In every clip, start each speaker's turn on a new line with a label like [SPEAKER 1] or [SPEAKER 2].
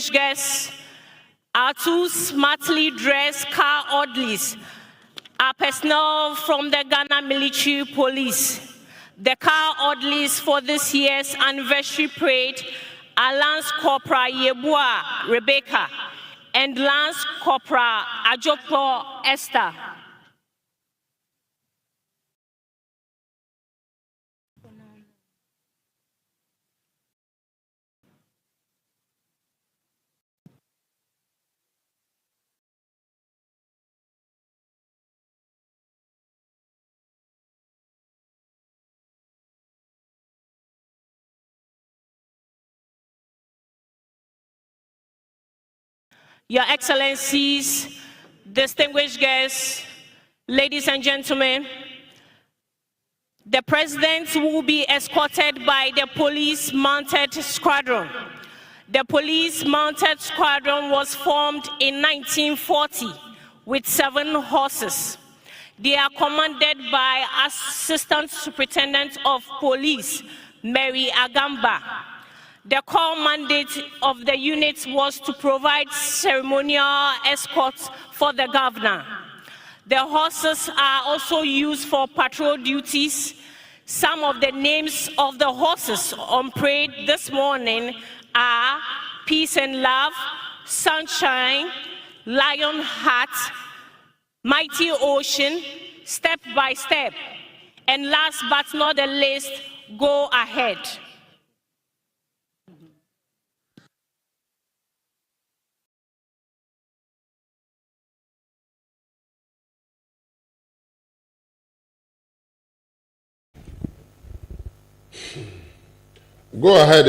[SPEAKER 1] distinguished guests, our two smartly dressed car orderlies are personnel from the Ghana Military Police. The car orderlies for this year's anniversary parade are Lance Corporal Yebua Rebecca and Lance Corporal Ajoko Esther. Your Excellencies, distinguished guests, ladies and gentlemen, the President will be escorted by the Police Mounted Squadron. The Police Mounted Squadron was formed in 1940 with 7 horses. They are commanded by Assistant Superintendent of Police, Mary Agamba. The core mandate of the unit was to provide ceremonial escorts for the governor. The horses are also used for patrol duties. Some of the names of the horses on parade this morning are Peace and Love, Sunshine, Lion Heart, Mighty Ocean, Step by Step, and last but not the least, Go Ahead.
[SPEAKER 2] Go ahead,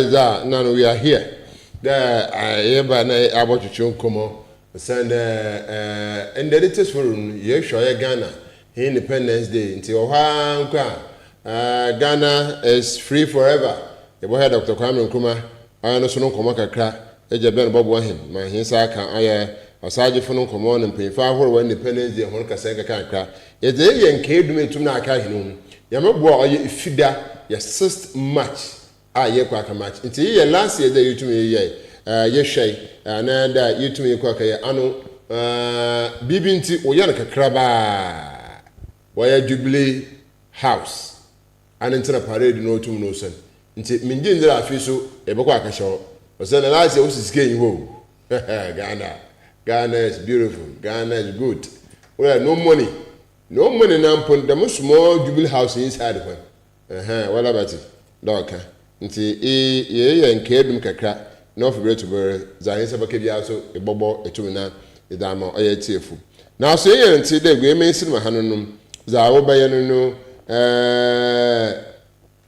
[SPEAKER 2] now we are here. There, I hereby about to show come send and the latest forum, Ghana, Independence Day, until Ghana is free forever. The boy Dr. Kwame Nkrumah, I know no Komaka, Ejaben Bob Wahim, my Hinsaka, I Sergeant Fono Common and pay 5 for Independence Day, Honka Saka Kanka. Yet they engaged me to Nakahinum. Yamabo, Fida, your 6th match. Ye kwaka match. Inti ye last year that you to me ye shay and then you to me kwaka ye ano bibinti oyanaka kraba waya Jubilee House and into parade no to no sen. Inti minjin there afiso e bokwa ka show. O say the last year was getting home. Ghana is beautiful. Ghana is good. Well, no money now put the small Jubilee House inside one. What about it? Doka. Nti ye enkedum kakra no for to be zahin sabaka bia so ebobo etumina idama oye tiefu na so ye nti de gwe mensin ma hanonum za wo baye no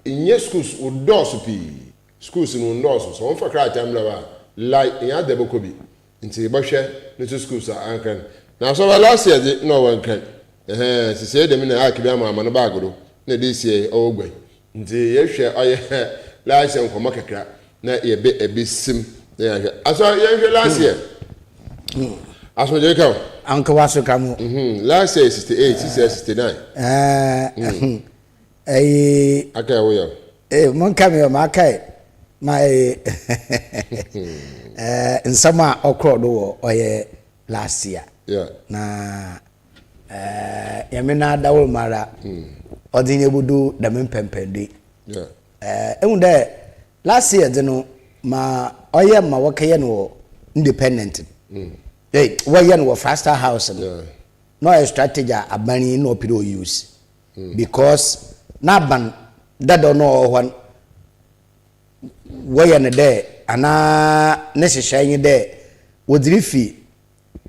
[SPEAKER 2] inye schools udosu pi schools no ndosu so onfa kra tamla wa like ya de bokobi nti bohwe no to schools ankan na so last year no one kan si say dem na akibia ma no bagodo na this year ogwe nti ye hwe oye last year from Makaka, na ebe ebisim. Aso yenhwe last year. Aso je ka.
[SPEAKER 3] Anka waso kamu.
[SPEAKER 2] Last year 68, this year 69. Okay, we are.
[SPEAKER 3] Mon come here, my kai. My in summer okro do oye last year.
[SPEAKER 2] Yeah.
[SPEAKER 3] Na yamina dawo mara. Odinye budu da mempempende.
[SPEAKER 2] Yeah.
[SPEAKER 3] Last year, ma oya ma wakaye no independent. Hey, why no faster house no a strategy abani no people use. Because na ban that don't know one why na there ana necessary there would refi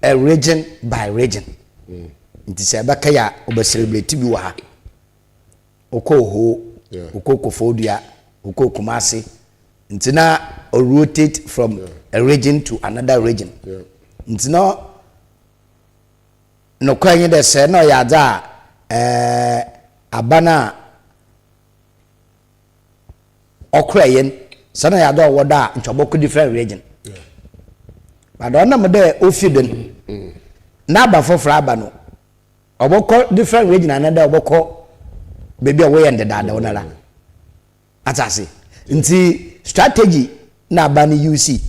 [SPEAKER 3] a region by region. It is abakaya oba celebrate bi wa ha. Okoho uko Kofodia, uko Kumasi, ntina or rotate from a region to another region. Ntina no kwanye de se no yada abana okrayen sana yada woda nchoboko different region. But on am there ofiden na ba fofra aba no oboko different region another oboko baby away and the dada onala atase nti strategy na bani UC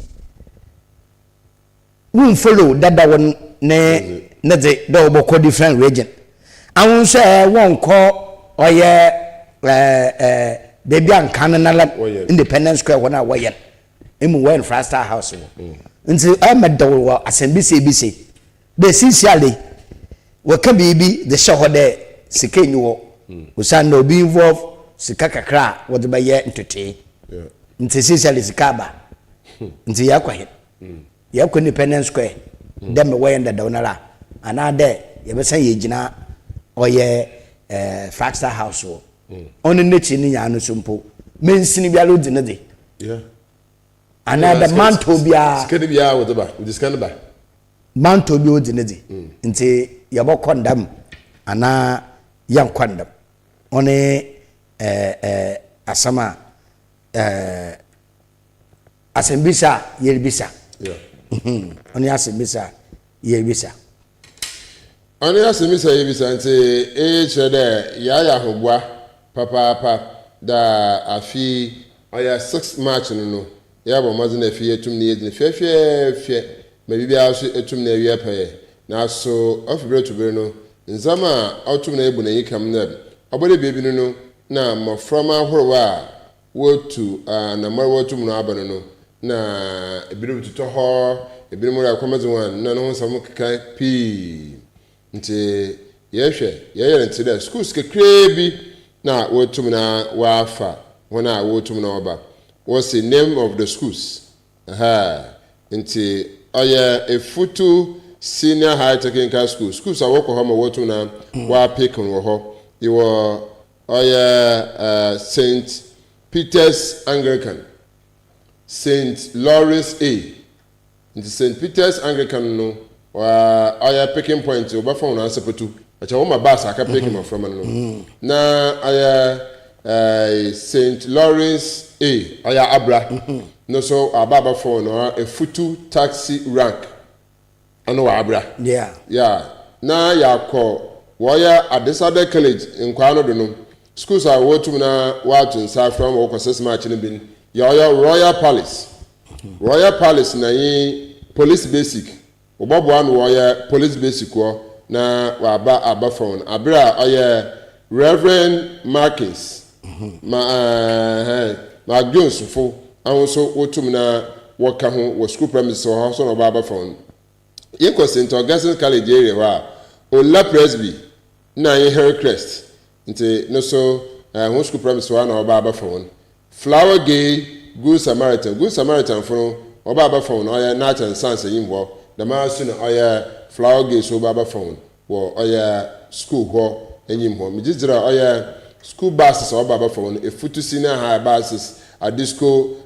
[SPEAKER 3] won follow dada won ne de do oboko different region awon so won ko oye baby an kanana Independence Square wona woyen emu wen Frastar House nti amedo wo asembisi bisi de sincerely wo ka bibi de shehode sikenyi wo usanda obi involve sika kakra wo de baye ntete nti sincerely sikaba nti yakwahe yakwa Independence Square dem woyen da donala anade yebesan yegina oye Frastar House wo onu nechi ni nya anu sompo mensini bialo di ne de another manto bia
[SPEAKER 2] skede bia wo de ba wo diskan ba
[SPEAKER 3] manto bi odi ne de nti yabo kondam ana yan kondam one asama asembisa yerbisa one asembisa yerbisa
[SPEAKER 2] Ani asemisa yebisa nti chede ya hobwa papa da afi oya 6 March no ya bo mazi na fi etum ne yedin fie ma bibia aso etum na ewie paye na so ofibere tubere no nzama autum na ebu na yikam na obode bebi no na moframa horowa wotu na marwotum no abano no na ebiru tuto ho ebiru mo akwamazi wan na no nsam kaka pi nti yehwe yeyere nti da schools kekrebi na wotum na wafa wona wotum na oba what's the name of the schools nti oya efutu senior high technical schools awoko ho ma wotum na wa pick on ho iwo oya St. Peter's Anglican, St. Lawrence A. nti St. Peter's Anglican no oya picking point oba phone na sepetu acha wo ma bus aka picking ma from no na oya St. Lawrence A oya abra no so ababa phone no a futu taxi rank ano wa abra na yakọ woya Adesade College nkwa no do no schools are wotum na watun sa from wo kwese March no bin ya oya Royal Palace na yi police basic obobo anu woya police basic wo na wa aba phone abra oya Reverend Marcus ma Jones fo awon so wotum na woka ho wo school premises ho so no aba phone yeko St. Augustine College area wa Ola Presby na ye Hillcrest nti no so ho school premises wa na aba phone Flower Gay Good Samaritan for aba phone oya Nathan and Sons yimbo the masu na oya Flower Gay so aba phone wo oya school ho enyimbo mi jizira oya school buses aba phone e futu senior high buses a disco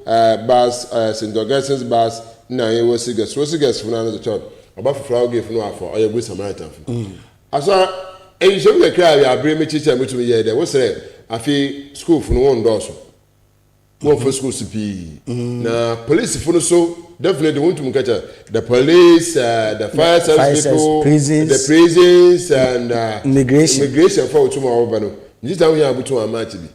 [SPEAKER 2] bus St. Augustine's bus na ye wosigas for na the church aba Flower Gay for no afọ oya Good Samaritan for asa eyisom the cry we abre me chicha metumi ye there wo say afi school for no one doso one for school CP na police for no so definitely want to catch the police the fire service people the prisons and immigration for tomorrow over no this time we have to a match bi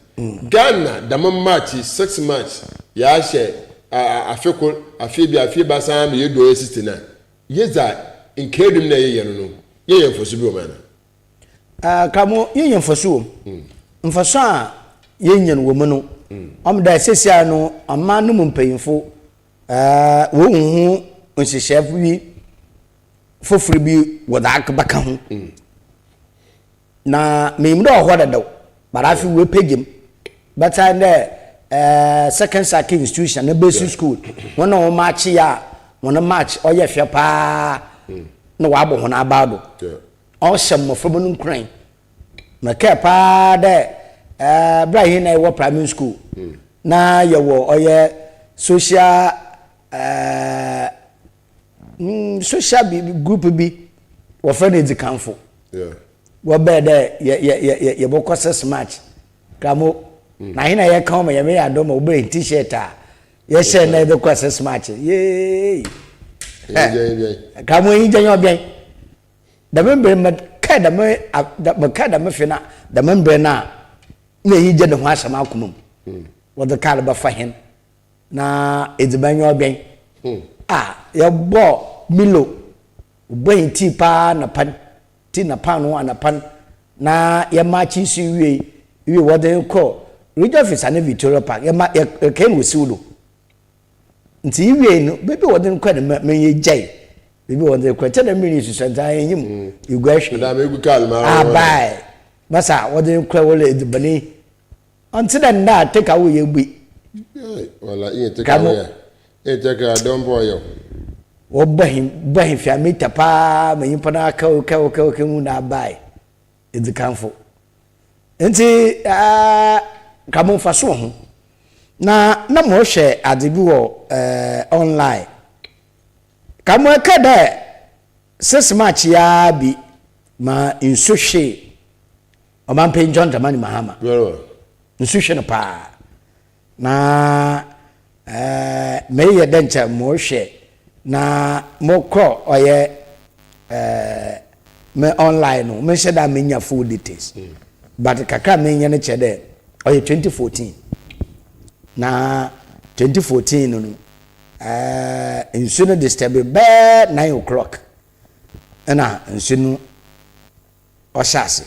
[SPEAKER 2] Ghana the match 6 March ya she Afiba sam ye do 69 yeza incredibly na ye no ye for subi o man
[SPEAKER 3] kamo ye for so mfaso a ye nyen wo mu no da sesia no ama no mpanyimfo wo hu nhyehyɛ bi foforo bi wada akbaka ho na memdo ho dadaw barafi we pegem but and second circuit institution na basic school wona wo match ya wona match oye hwe pa na wa abo ho na abado o hyem fo no nkran na ke pa de Brian na wo primary school na ye wo oye social group bi wo friend edi kanfo wo be de ye boko 6 March kamo na hina ye kan ma ye me ado ma wo be t-shirt a ye share na de ko 6 March ye kamo yin janyo bien da member me ka da me fina da member na yi je de ho asama akomam wo de kala ba fa hen na edibanyo bien ya bo Milo boy tea pa na pan tea na pan no na pan na ye machi si we woden ko region office na Victoria Park ye ma ken wesiulo nti we no bebe woden ko na menye jai bebe woden ko tell me ni susanta enyim igwahwe
[SPEAKER 2] da me gukal ma
[SPEAKER 3] abai masa woden ko wole edubani until then that take away ye gbi
[SPEAKER 2] wala in take away e take a don boy yo
[SPEAKER 3] wo bahin fi amita pa me yimpa na ka mu na bai edikanfo enti kamo faso ho na mo hwe ade bi wo online kamo ka da 6 match ya bi ma insuhwe o man pe John Dramani Mahama insuhwe no pa na me ye dencha mo hwe na mokro oye me online no me sheda me nya full details but kakra me nya ne chede oye 2014 na 2014 no insuno disturb be 9 o'clock na insuno oshase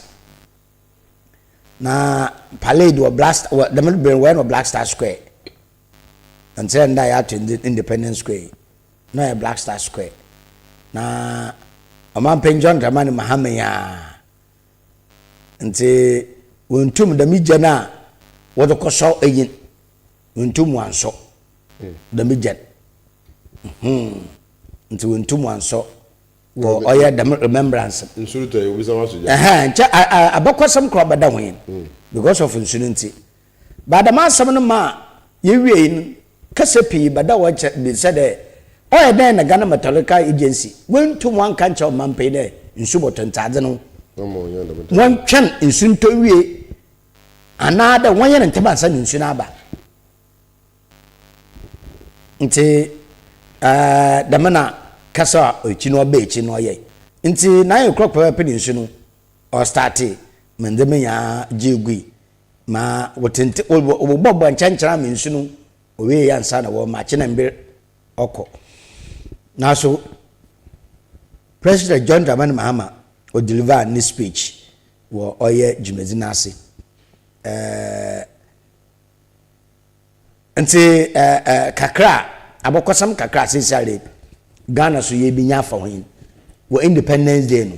[SPEAKER 3] na parade or blast the middle when or Black Star Square until that ya to Independence Square no a Black Star Square na Oman John Dramani Mahama ya nti wontum da mija na wodo koso eyin wontum wanso da mija nti wontum wanso wo oya da remembrance
[SPEAKER 2] insuruto e obi sama soja
[SPEAKER 3] ncha abakosam kro bada hwen because of insurance bada ma sam no ma yewie kasepi bada wo be said oya den na Ghana Meteorological Agency wontum wan kancha man pe de nsuboto ntade no won twen nsunto wie anada won ye nteba nsa nsu na aba nti damana kasa ochi no ba echi no ye nti 9 o'clock pe nsu no o start mendeme ya jegui ma wotente obobbo nchanchara me nsu no owe ya nsa na wo ma chi na mbe oko na so President John Dramani Mahama o deliver this speech wo oye jumezi na ase nti kakra abokosam kakra sesare Ghana so ye binya fa hoyin wo Independence Day no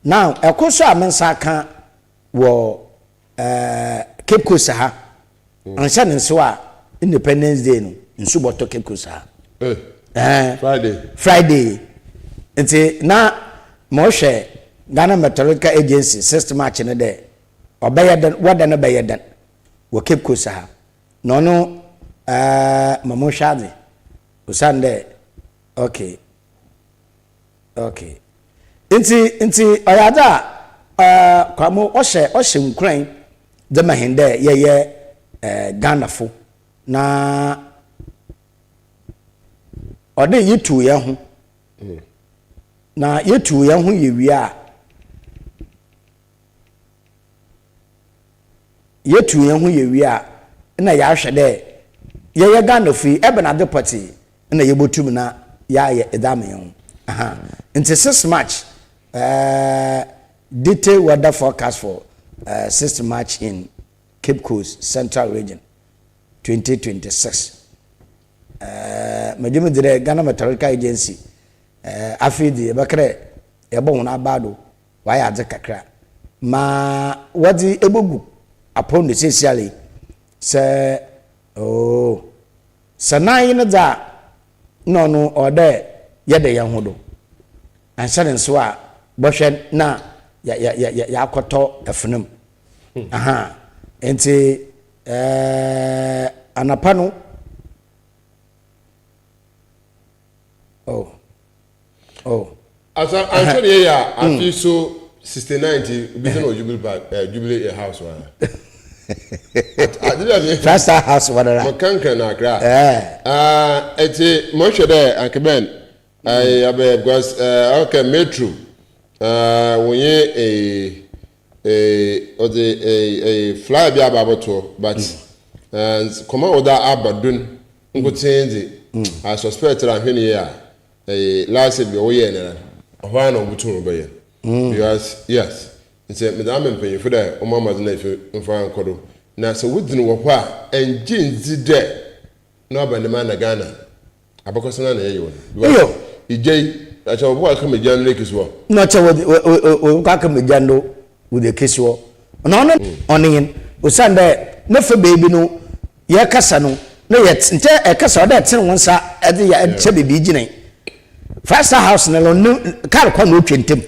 [SPEAKER 3] now ekoso amensa ka wo Cape Coast ha ansa nso a Independence Day no nsu boto Cape Coast ha Friday nti na mo hwe Ghana Meteorological Agency system match ne de obeyedan wadana beyedan wo Cape Coast ha no no mamo shade usande okay nti oyada kwamo ohye nkran de mahende ye Ghana fo na ode yitu ye ho na yetu ye ho ye wi a yetu ye ho ye wi a na ya hwe de ye Ghana fi ebe na de party na ye botum na ya ye edame ho aha nti 6 March detailed weather forecast for 6 March in Cape Coast Central Region 2026 medimo dire Ghana Meteorological Agency afidi ebekre ebo hona bado wa ya de kakra ma wadi ebogu upon the essentially say sanai no da no ode yede yan hodo ansa nso a bohwe na ya akoto efunum aha enti anapa no
[SPEAKER 2] asa answer ye ya afi so 69 bizen o jubilee house wa
[SPEAKER 3] first house wadara
[SPEAKER 2] mokanka na gra eti mo hwe de ankeben abe because okay metro wonye a fly bi ababoto but koma oda abadun ngotenzi I suspect that hwene ya last year we were na ohwa na obutu be ye because yes nse me da me mpanyim for da o mama na ife mfa nkodo na so wudin wo hɔ a enjinzi de na obanema na Ghana abakosana na yeyo
[SPEAKER 3] yo
[SPEAKER 2] ijei acha obo aka me jan le kiswo
[SPEAKER 3] no cha wo ka me jan no with the kiswo no no onin usande na fa baby no ye kasa no na ye nte e kasa da ten wonsa e de ya che baby ginan first house na no kar kwa no twentem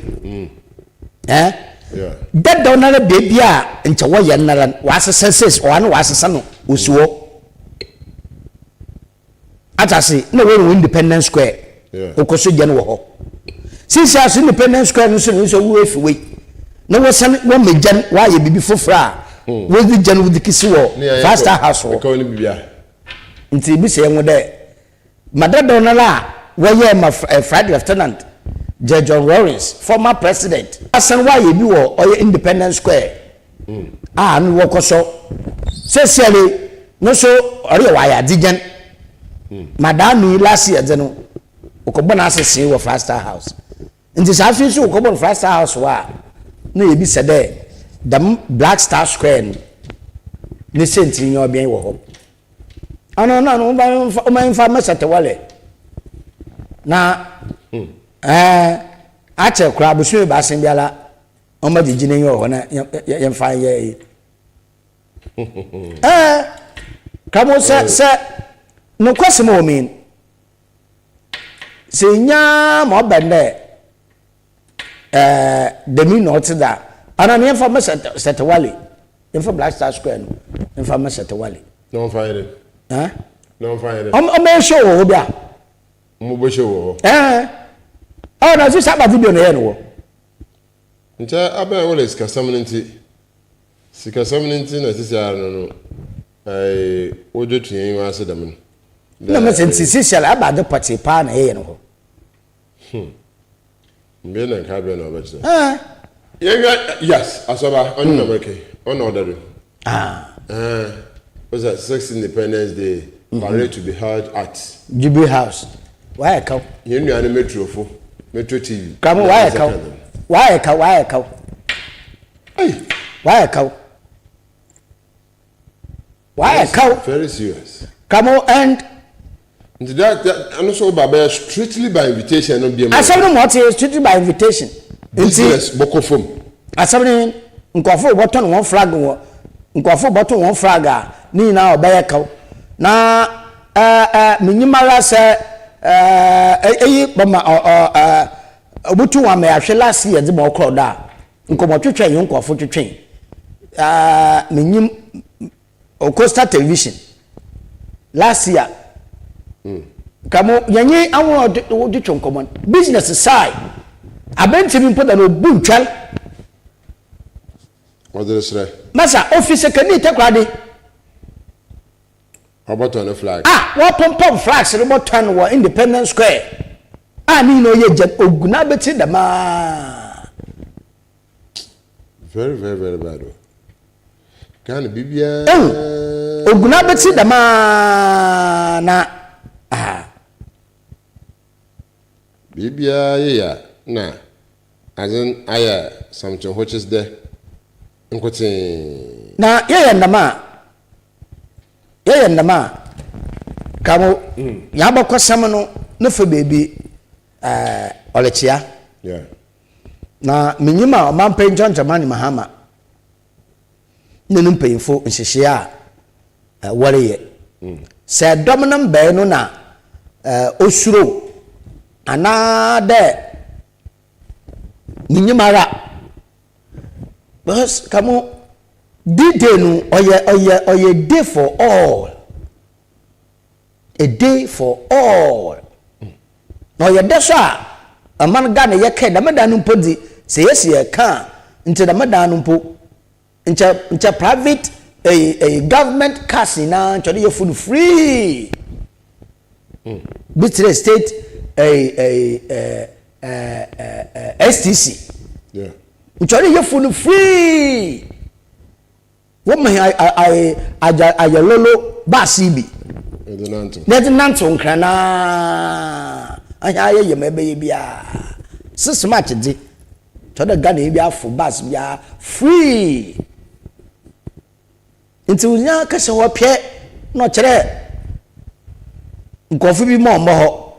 [SPEAKER 3] yeah that don't na baby a nche wo ye na was senses o an was no usuo atase na we Independence Square okoso je no ho since as Independence Square no so wo efiwe na wo san wo mejan wa ye bibi fofra wo di jan wo di kisi wo first house wo
[SPEAKER 2] ko ni bibia
[SPEAKER 3] nti bi se ngo de madada na la wo ye ma Flight Lieutenant John Lawrence former president asan wa ye bi wo oye Independence Square no wo koso sesiale no so ore wa ya dijan madam last year no ukobon asese wo first house nti sa afi so ukobon first house wa na ye bi se de dam Black Star Square ni sentri nyo obian wo ho no ba mfa mesate wale na ache kura abusu ba sen biala o ma di gine yo ho na ye mfa ye kamo se no kwese mo mean se nya mo bende demi not da ana ne mfa mesate wale mfa Black Star Square no mfa mesate wale
[SPEAKER 2] no mfa ye no mfa ye
[SPEAKER 3] o me show wo bia
[SPEAKER 2] mo bo show wo
[SPEAKER 3] na si saba video na ye no
[SPEAKER 2] ncha aba wole sika samnenti na sisi ara no ojo tuen wa ase dam
[SPEAKER 3] no me senti sisial aba de party pa na ye no
[SPEAKER 2] mbe na ka be na obachi yes asoba on na make on order was that 6th Independence Day parade to be held at
[SPEAKER 3] Jubilee House why ka
[SPEAKER 2] you know an Metro TV
[SPEAKER 3] come why ka
[SPEAKER 2] very serious
[SPEAKER 3] come and
[SPEAKER 2] that and also baba strictly by invitation no be
[SPEAKER 3] asabni mo te strictly by invitation
[SPEAKER 2] business boko form
[SPEAKER 3] asabni nkofo botton one flag wo nkofo botton one flag a ni na obeye kaw na minyimara se eyi bama obutu wa me ahwe last year de mo kroda nkomo twetwen yo nkofo twetwen minyim Costa Television last year kamo yanyi awon de twonkomo business side abenti bi mpoda no buntwal
[SPEAKER 2] odresre
[SPEAKER 3] masa office kani takwade
[SPEAKER 2] oboto no flag
[SPEAKER 3] what pom flags no boton wo Independence Square ni no ye jet oguna beti dama
[SPEAKER 2] very very very bad kan bibia
[SPEAKER 3] oguna beti dama na
[SPEAKER 2] bibia ya na azin aya something which is there nkotin
[SPEAKER 3] na ye ndama kamo ya bokosam no no fa bebi olechia na minyima o mampe njonjamani mahama nenum peyifo nhyehye a wareye se dominam be no na osuro anade minyimara because kamo D-Day no oye day for all, a day for all. No ye desha a man Ghana ye ke da medan podi say yes ye can into the medan po into private a government casino na you food free Bitre state a STC you food free woman I lolo basibi Nedinanto nkrana anya ye mebe bia sis match di to the Ghana bia for bus bia free nti unya ka se wo pie no kire nkofu bi mo ho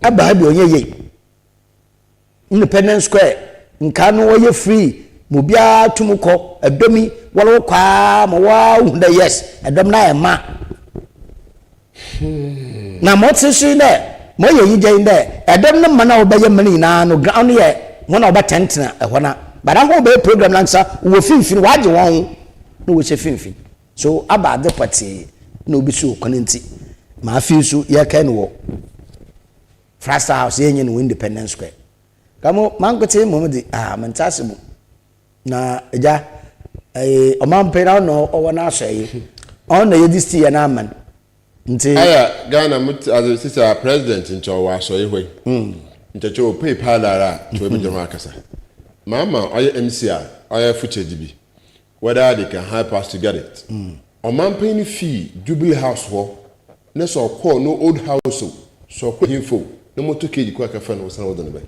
[SPEAKER 3] aba bi onye ye Independence Square nka no wo ye free mo bia tumuko edomi wolo kwa mo wa hunda yes edom na ema na mo tsi ne mo ye yije inde edom no mana obaye mani na no ground ye mo na obatentena ehona bada ho be program lansa wo finfin waje won no wo che finfin so aba the party no bi so konenti ma afi so ye kan wo Frasta House ye nyen no Independence Square kamo mangote mo di mentasibu na eja omampera no owona asoi on na yedi sti ya na man nti
[SPEAKER 2] aya Ghana mut as sister president ncho wa asoi hwe ncho pay palara to be jama akasa mama oye MCA oye fucheji bi whether they can help us to get it omampeni fee Jubilee House ho na so call no old house so call info no moto keji kwa ka fa no sana wodon be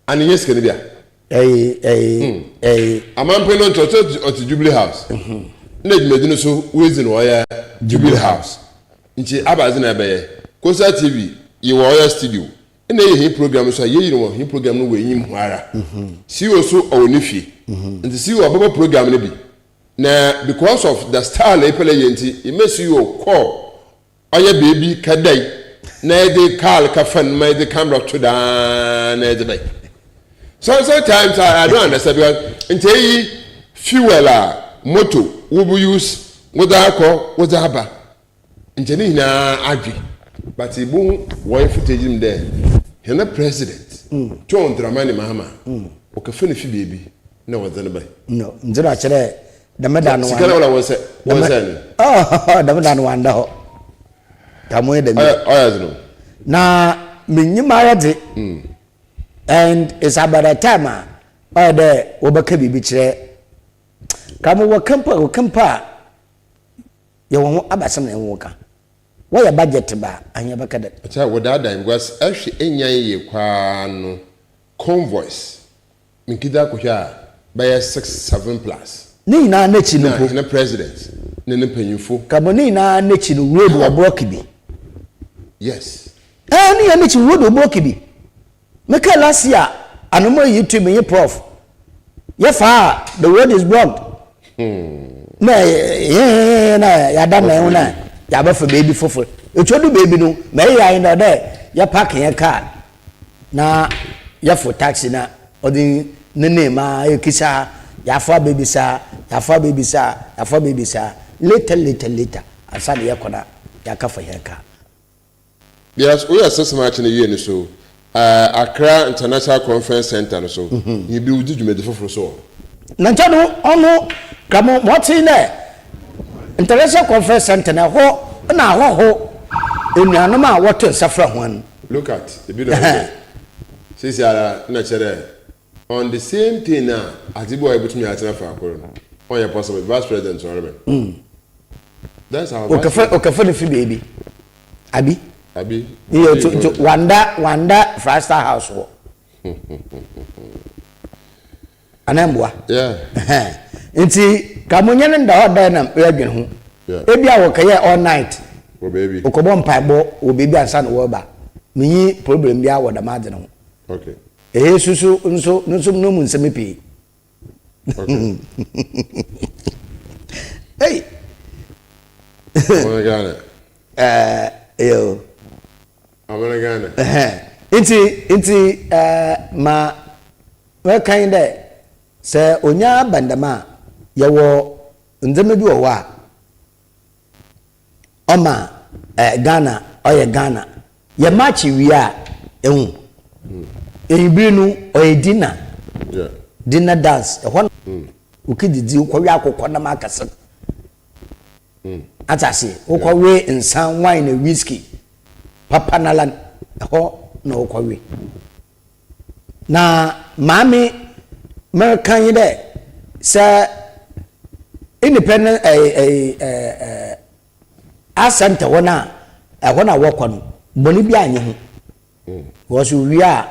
[SPEAKER 2] ani yes ke bia amampe no church at Jubilee House na edumedinu so wezi no ya Jubilee House nchi abazi na be Kosa TV ye wo ya studio na ye program so ye no he program no we yim ho ara si o so onifie nti si o baba program no bi na because of the style e pele ye nti e mesi you call oya baby kadai na de call ka fan my the camera to da na de sometimes I don't understand because until fuel motor will use with alcohol with haba until na agri but he boom one footage him there he na president John Dramani Mahama okay finish baby no was anybody
[SPEAKER 3] no nzira chere da medano
[SPEAKER 2] wa sikala wala wonse
[SPEAKER 3] da medano wanda ho tamoye da mi
[SPEAKER 2] no
[SPEAKER 3] na minyima de and it's about a time there wobaka bibi kire kamo wakampa ye won abasam na enwoka wo ya budget ba anya baka da
[SPEAKER 2] acha wodada because ahwe enyan ye kwa no convoys minkida ko hwa by 6-7 plus
[SPEAKER 3] ni na nachi no ko
[SPEAKER 2] na president ne panyimfo
[SPEAKER 3] kamo ni na nachi no road wa block bi
[SPEAKER 2] yes
[SPEAKER 3] ni na nachi road wa block bi Meka last year, anomo YouTube me prof. Ye fa the road is blocked. Na ya da na una ya ba for baby fofo. E chodu baby no, me ya in there. Ya park your car. Na ya for taxi na odi nene ma e kisa ya for baby sa, ya for baby sa, ya for baby sa. Later. Asani ya kona ya ka for your car.
[SPEAKER 2] Yes, we are so much in the year so. Accra International Conference Center so you be udi dwumedi foforo so
[SPEAKER 3] na ntano ono kamo moti ne International Conference Center na ho enuanom a woto safra ho an
[SPEAKER 2] look at the video says ya na chere on the same thing now Atibo ebutumi atena fa akoro no on your possible vice president or that's how
[SPEAKER 3] okafa ne fi baby abi
[SPEAKER 2] iyo
[SPEAKER 3] to wanda Frasta House wo anambwa
[SPEAKER 2] yeah
[SPEAKER 3] nti kamunye nda oda na yadwen ho ebia wo kaye all night
[SPEAKER 2] wo baby
[SPEAKER 3] okobo mpaibo wo baby ansa na wo ba minyi problem bia wo da ma de no
[SPEAKER 2] okay
[SPEAKER 3] susu nso no mu nsemipi
[SPEAKER 2] okay
[SPEAKER 3] hey
[SPEAKER 2] oh my god
[SPEAKER 3] yo
[SPEAKER 2] Americana
[SPEAKER 3] inti ma we kind de se onya bandama yawo ndeme bi owa oma Ghana oye Ghana ye match wi a ehun ehibinu oye dinner dance ehon ukididi ukwawi akokọ na makasa atase ukwawi nsan wine na whiskey papa nalan ho na ukwawi na mami American yi de se independent asante wona ɛhɔ na wɔkɔ no bɔne bi anye ho wɔ so wie a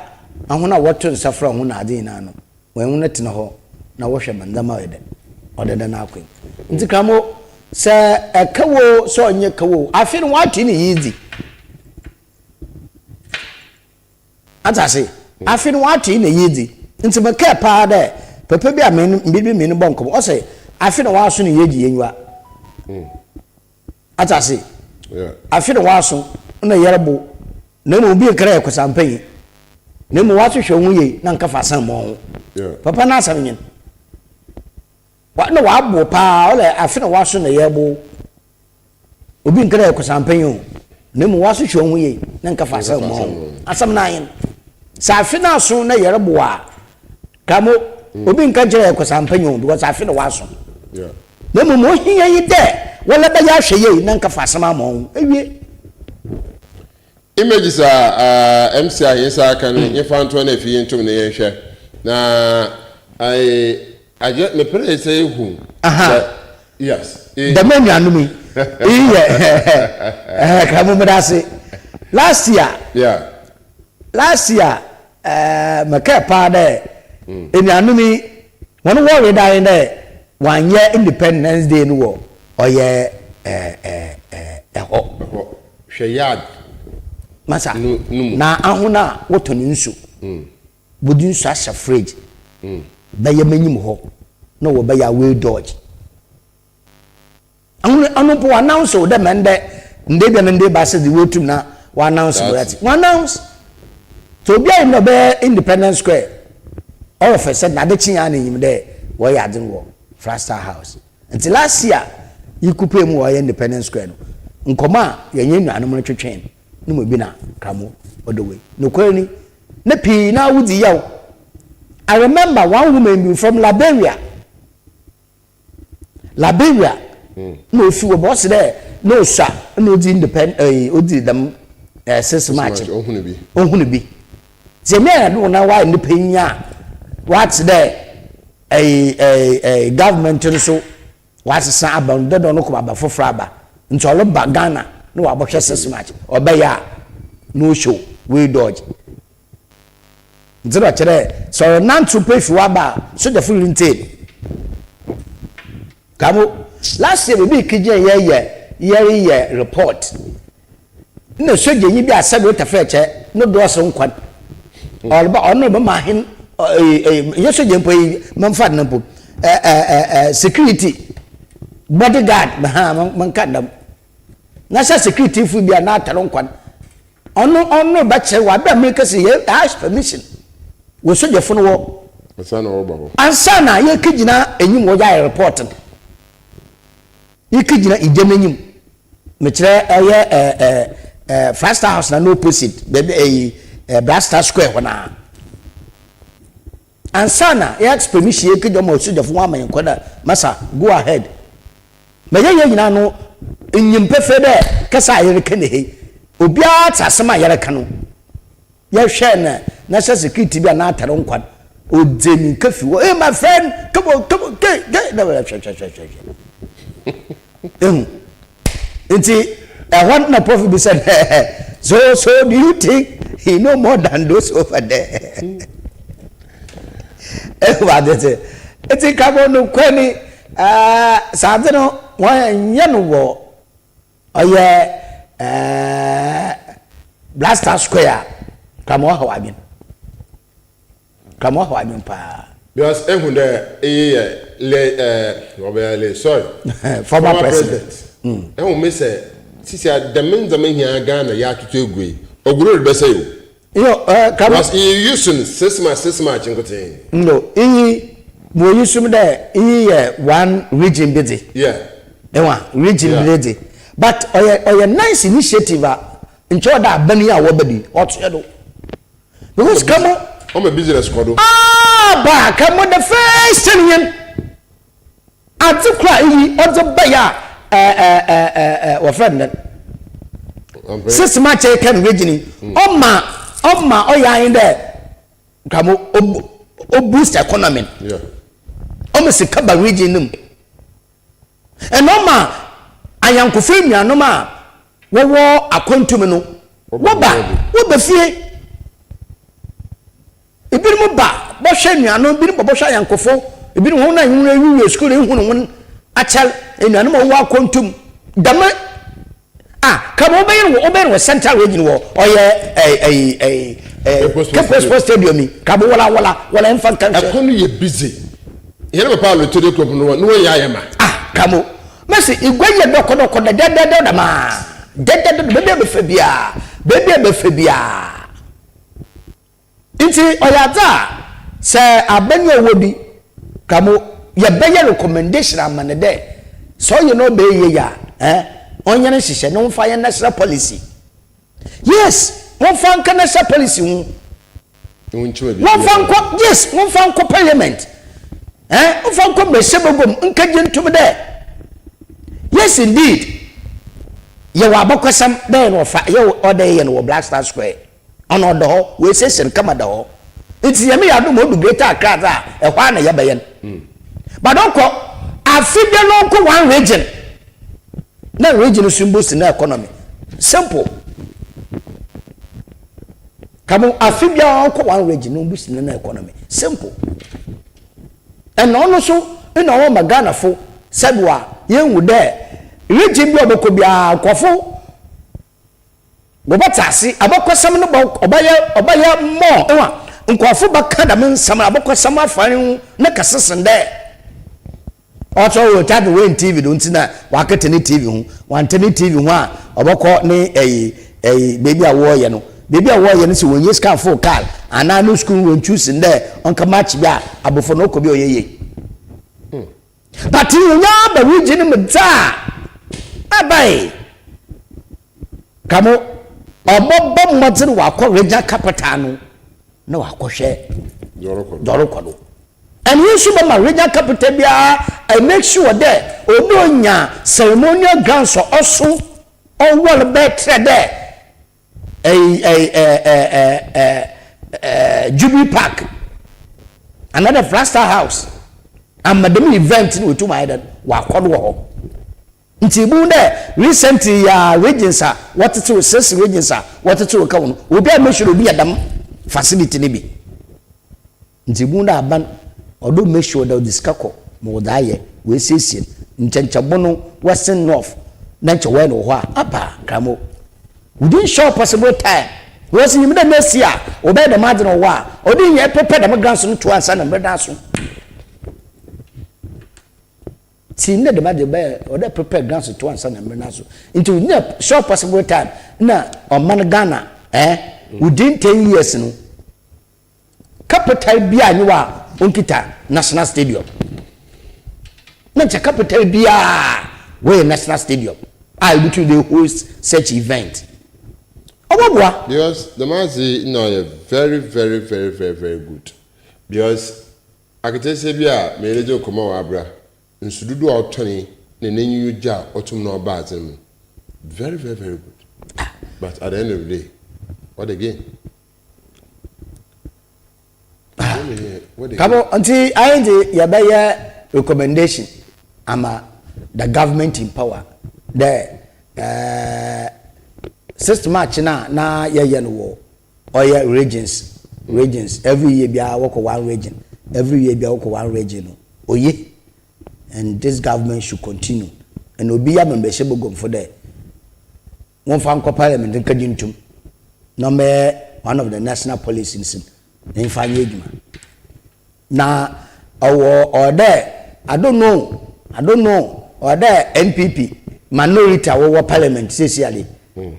[SPEAKER 3] ahona wɔto nsafra ho na ade nyinaa no wɔn no tena hɔ na wɔhwɛ mandama ɔdeda na akɔ nti kramo sɛ ɛkawo sɛ ɔnyɛ kawo afi no wɔate ne yizi atase afi no wɔate ne yizi nti bɛka paa dɛ papa bi a me no bɔnkɔ ɔsɛ afi no wɔaso ne yeji yenwa atase afi no wɔaso na yerebo na mu bi nkra ekosampa yi na mu wɔaso hwɛ ho yi na nka fa san mo ho papa na asam nyin wa na wɔabo paa ɔlɛ afi no wɔaso na yerebo obi nkra ekosampa yi na mu wɔaso hwɛ ho yi na nka fa san mo ho asam na yin sa afi na so na yerebo a kamo obi nka kyerɛ ekosampa yi because afi no wɔaso na mu mo hiya yi dɛ wala ba ya hwɛ yi na nka fa san mo ho ewie
[SPEAKER 2] images MC Ahisa kan infanto na fi ntum ne yenhwɛ na I me pray say hu yes
[SPEAKER 3] the menu anumi kamu medase last year maka pa de eni anumi won worry die de one year Independence Day no wo oye
[SPEAKER 2] hwɛ yard
[SPEAKER 3] masa na ahuna woto ne nsu bodi nsu asha fridge bɛyɛ manyim hɔ na wo bɛyɛ we dodge anu po announce wo de mende bia nde ba se di wotum na wa announce that one announce to bia no be Independence Square all of a sudden na de chinya na nyim de wo ya adin wo Frastar House until last year yikupe mu wo Independence Square no nkoma yenye nuanom no twetwen no mo bi na kramo odowe no kwani na pi na wudi yaw. I remember one woman from Liberia no if you boss there no sir no the independent odi them 6 March ohunu bi ze me no na why independent what's there a government so what's sa about the no ko aba fofra aba ntolo ba Ghana no wa bohwe 6 March obeya no show we dodge nzira chere so nantu pe fi waba so the full intel kamo last year we kije ye report na soje yi bi asabe ta fe che no do so nkwan olba ono be ma hin ye soje mpo yi mamfa na mpo security bodyguard man kadam na security fu bi na ataro nkwan ono ba che wa ba make say ye ask permission wo soje fo no wo
[SPEAKER 2] asana wo babo
[SPEAKER 3] ansana ye kijina enyim wo ya report ye kijina ijemenyim me kire Frastar House na no opposite baby Blaster Square wana ansana ye ask permission ye kijina mo soje fo wa man koda masa go ahead me ye nyina no enyim pefe de kasa ye ke ne he obi atasema ye reka no ye hwe na security bi na atare nkwan odemi kafi wo hey my friend come on get na we nti want na prophet be said so do you think he know more than those over there what it it's come no kwani saade no wan ye no wo oye Blaster Square kamo hawa bin pa
[SPEAKER 2] because ehun de le sorry
[SPEAKER 3] former president
[SPEAKER 2] ehun me say sisi adamenzamen hia Ghana ya tutu egwe oguro be say
[SPEAKER 3] yo kamo
[SPEAKER 2] was you using 6 March ngote
[SPEAKER 3] no mo yusum de ye one region busy region busy but oye nice initiative ncho da bani a wobadi oto because come
[SPEAKER 2] on a business kodo
[SPEAKER 3] ba come the first thing atikra yi ozo baya wa friend 6 March can region oma oyan there come o boost economy o se kaba region num and oma ayanko film ya no ma wo akontum no wo ba fie ebinom ba bo hwe nuano ebinom bo hwe yankofo ebinom ho na nwunu awi school ehunu won achal enuanom wo akontum dama kama obeyir wo central region wo oye Campus Stadium kabo wala enfant cancer
[SPEAKER 2] akonu ye busy yere papa lo to de club no ya yema
[SPEAKER 3] kamo mesi igwaye dokodoko da ma bebe be febia nti oyaza se abanyo wodi kamo ye beye recommendation amane de so you know be ye ya onyane hihye no mfa ye national policy yes won fan national policy won fan ko yes won fan ko parliament won fan ko mesebogom nkaje ntum de yes indeed ye wa abakosam de no fa ye order ye no Black Star Square ono do ho we session kama da ho nti ye me ya do mo du greater Accra za e hwa na ye bayen but don ko Afiba no ko one region na region symbols na economy simple kamo Afiba ko one region no boost na economy simple and no so ina wo magana fo sadwa yenwu de region bi obeko bia kwofo bobotasi abakosam no obaya mo ewa nkwofo baka da men sam abakosam afan na kasesen de oto wo tade we TV do ntina wakete ne TV hu wantene TV hu a obako ne baby awo ye no baby awo ye no se wonye scan full call ana no school won choose nde onka match bia abofo no ko bi oyeye but you nya ba region mza abai kamo obobbo mmotiri wakọ regional capital no na wakọhwe Jorokodo and you should be my regional capital bia I make sure that odonya ceremonial grounds so also on wall better there Jubilee Park another Blaster House and madam event with to my dad wakọ wo nti bu de recently regions what to six regions what to ka wono obi a make sure obi adam facility ne bi nti bu da ban odo make sure that diskako mo da ye we Essien nchenchabo no western north na nchewe no ho apa kramo within short possible time we see him na see a obi da madin wo a odi ye pepe da magranso no to ansa na meda so ti ne de made be oda prepare grants to answer na mena so into ne short possible time na oman Ghana within 10 years no capital bia ni wa onkita national stadium na cha capital bia we national stadium I go to the host such event obobwa
[SPEAKER 2] because the man say no very good because akitese bia me rejo koma wa abra nsududu a otoni ne nenyu ja otum na obazem very good but at the end of the day what again
[SPEAKER 3] kabo anti ayeje ya baya recommendation ama the government in power the system match na ye no wo oya regions every year bia work one region every year bia work one region oye and this government should continue and obi ya membership bogom for there one fan ko parliament nkadintum number one of the national policies in fanyeduma na or there I don't know or there NPP minority our parliament sincerely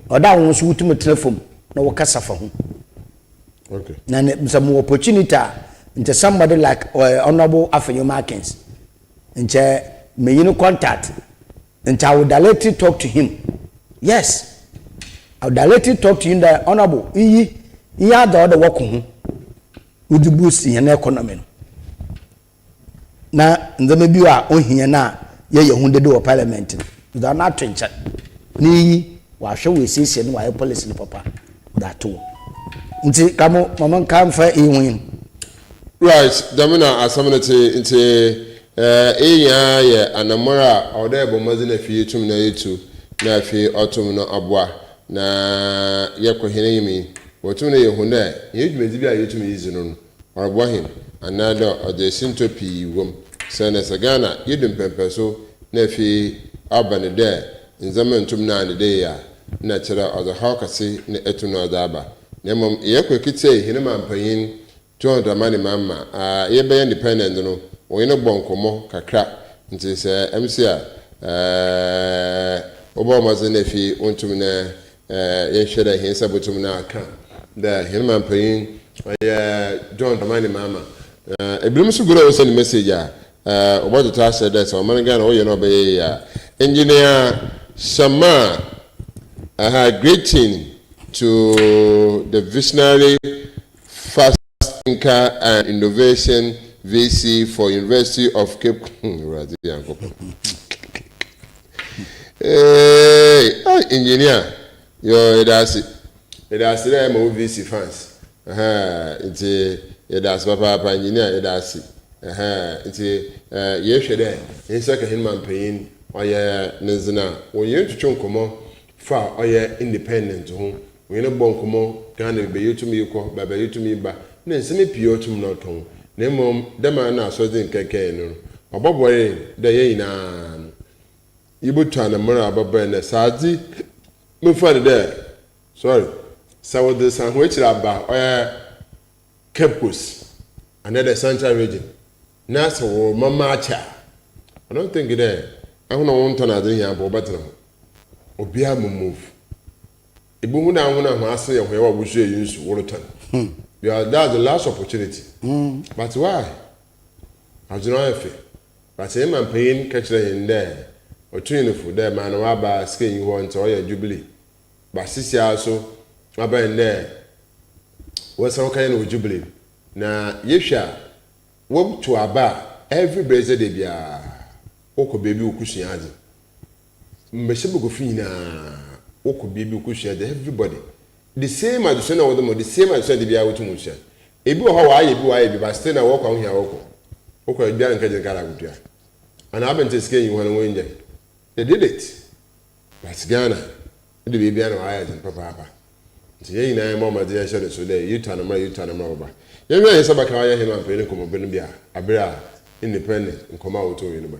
[SPEAKER 3] or that one so to telephone no kasa for ho
[SPEAKER 2] okay
[SPEAKER 3] na some opportunity into somebody like honorable Afiba Markins nche me you contact and I would directly talk to him. Yes, I would directly talk to him. The honorable he had the other work would you boost in economy na the maybe you are on here now ye hunde do parliament without not trench ni wa show we see no why policy ni papa that too nti kamo mama kan fa e win
[SPEAKER 2] right damina asaminate nti ya anamara oda ebo mazina fie tum na yetu na afi otum no aboa na yekɔ hene yimi wotum no yehu na yedwumadi bi a yetum yizi no ɔreboa him anada ɔde sinto pii wom sɛ na sɛ Ghana yedum pɛmpɛ so na afi aba ne dɛ nzama ntum na ne dɛ ya na kyerɛ ɔde haw kase na etu no ɔde aba na mmom yɛkɔ kitse hene mampanyin 200 mani mama yɛbɛyɛ independent no wɔyɛ no bɔ nkɔmmɔ kakra nti sɛ MC oba maze na fi ontum na yɛhwɛ da hen sabotum na aka da hen mampanyin John Dramani mama ebinom so gura wo send message oba to say that so man Ghana wo yɛ no obɛyɛ ya engineer Shama greeting to the visionary fast thinker and innovation VC for University of Cape engineer yo edasi there mo VC fans it's edasi papa engineer edasi it's ye hwede insa ka hinman payin oye nzina oye twetwe nkomo fa oye independent ho we no bon komo Ghana be yutumi yiko baba yutumi ba na nseme pie otum no ton na mom dema na asodi nkeke no oboboye da ye na ibutu na mara ababa na saadi mfa de sorry sawo de san ho ekira ba oya Cape Coast another central region na so mama acha I don't think there I don't want to na de here but better obi am move ibu hu na ho ase ye ho wa busu yinsu worotan that's the last opportunity but why ajuna efe but e man pain catcher in there otunifo there man wa ba skin you want to jubilee ba sisi aso aba in there was some kind of jubilee na yehwa wo to aba every brazen dey bia oko baby okusuan ade mbese bugo fina oko baby okusuan ade everybody the same as the of them the same as the bia wo tumu suan ebi wo ha wa ye bi ba still na wo kwa ho ya oko bia nka je kala gudua ana abente skin you wan wenje they did it but Ghana the baby and why and papa nti ye ina mama de share so there you turn am over ye we ye sabaka wa ye he man pe ne komo benu bia abira independent nkoma wo to we no boy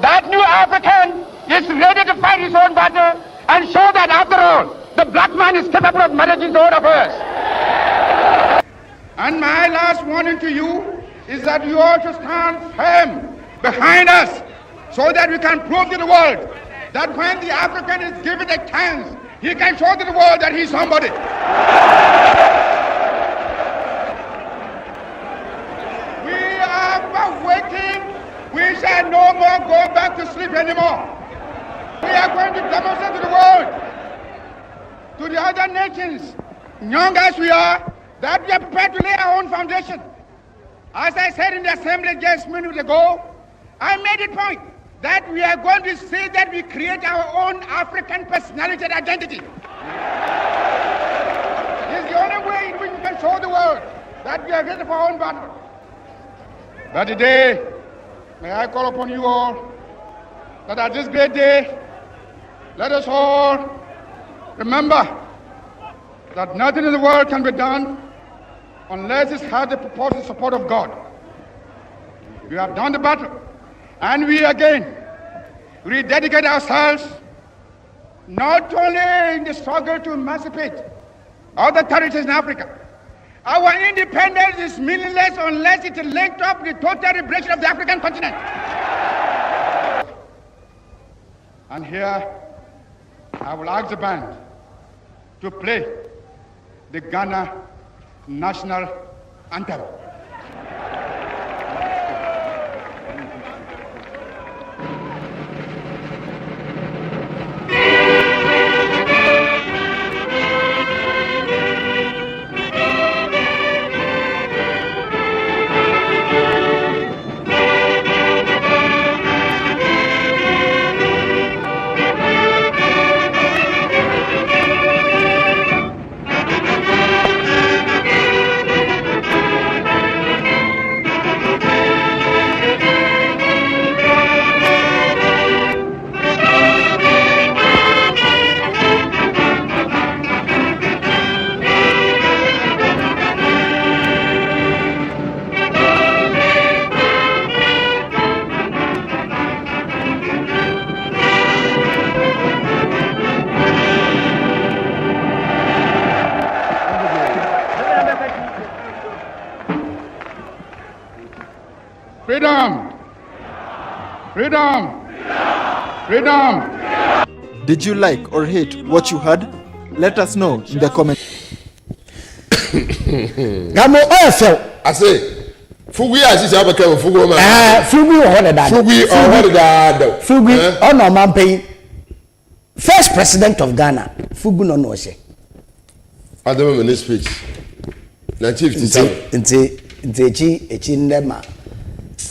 [SPEAKER 4] That new African is ready to fight his own battle and show that after all, the black man is capable of managing the own affairs. And my last warning to you is that you all should stand firm behind us so that we can prove to the world that when the African is given a chance, he can show to the world that he's somebody. We are waiting. We shall no more go back to sleep anymore. We are going to demonstrate to the world, to the other nations, young as we are, that we are prepared to lay our own foundation. As I said in the assembly just minutes ago, I made it point that we are going to see that we create our own African personality and identity. It's the only way in which we can show the world that we are ready for our own battle. But today, may I call upon you all that at this great day, let us all remember that nothing in the world can be done unless it has the purported support of God. We have done the battle, and we again rededicate ourselves not only in the struggle to emancipate other territories in Africa. Our independence is meaningless unless it is linked up with the total liberation of the African continent. And here, I will ask the band to play the Ghana national anthem. Freedom! Freedom! Freedom!
[SPEAKER 5] Did you like or hate what you heard? Let us know in the comments.
[SPEAKER 3] Gamo oil.
[SPEAKER 2] I say, Fugui as is our become Fugu.
[SPEAKER 3] Fugui or that.
[SPEAKER 2] Fugui or that.
[SPEAKER 3] Fugui or no man pay. First president of Ghana, Fugu no se.
[SPEAKER 2] I don't remember this speech. 1957.
[SPEAKER 3] Echi ndema.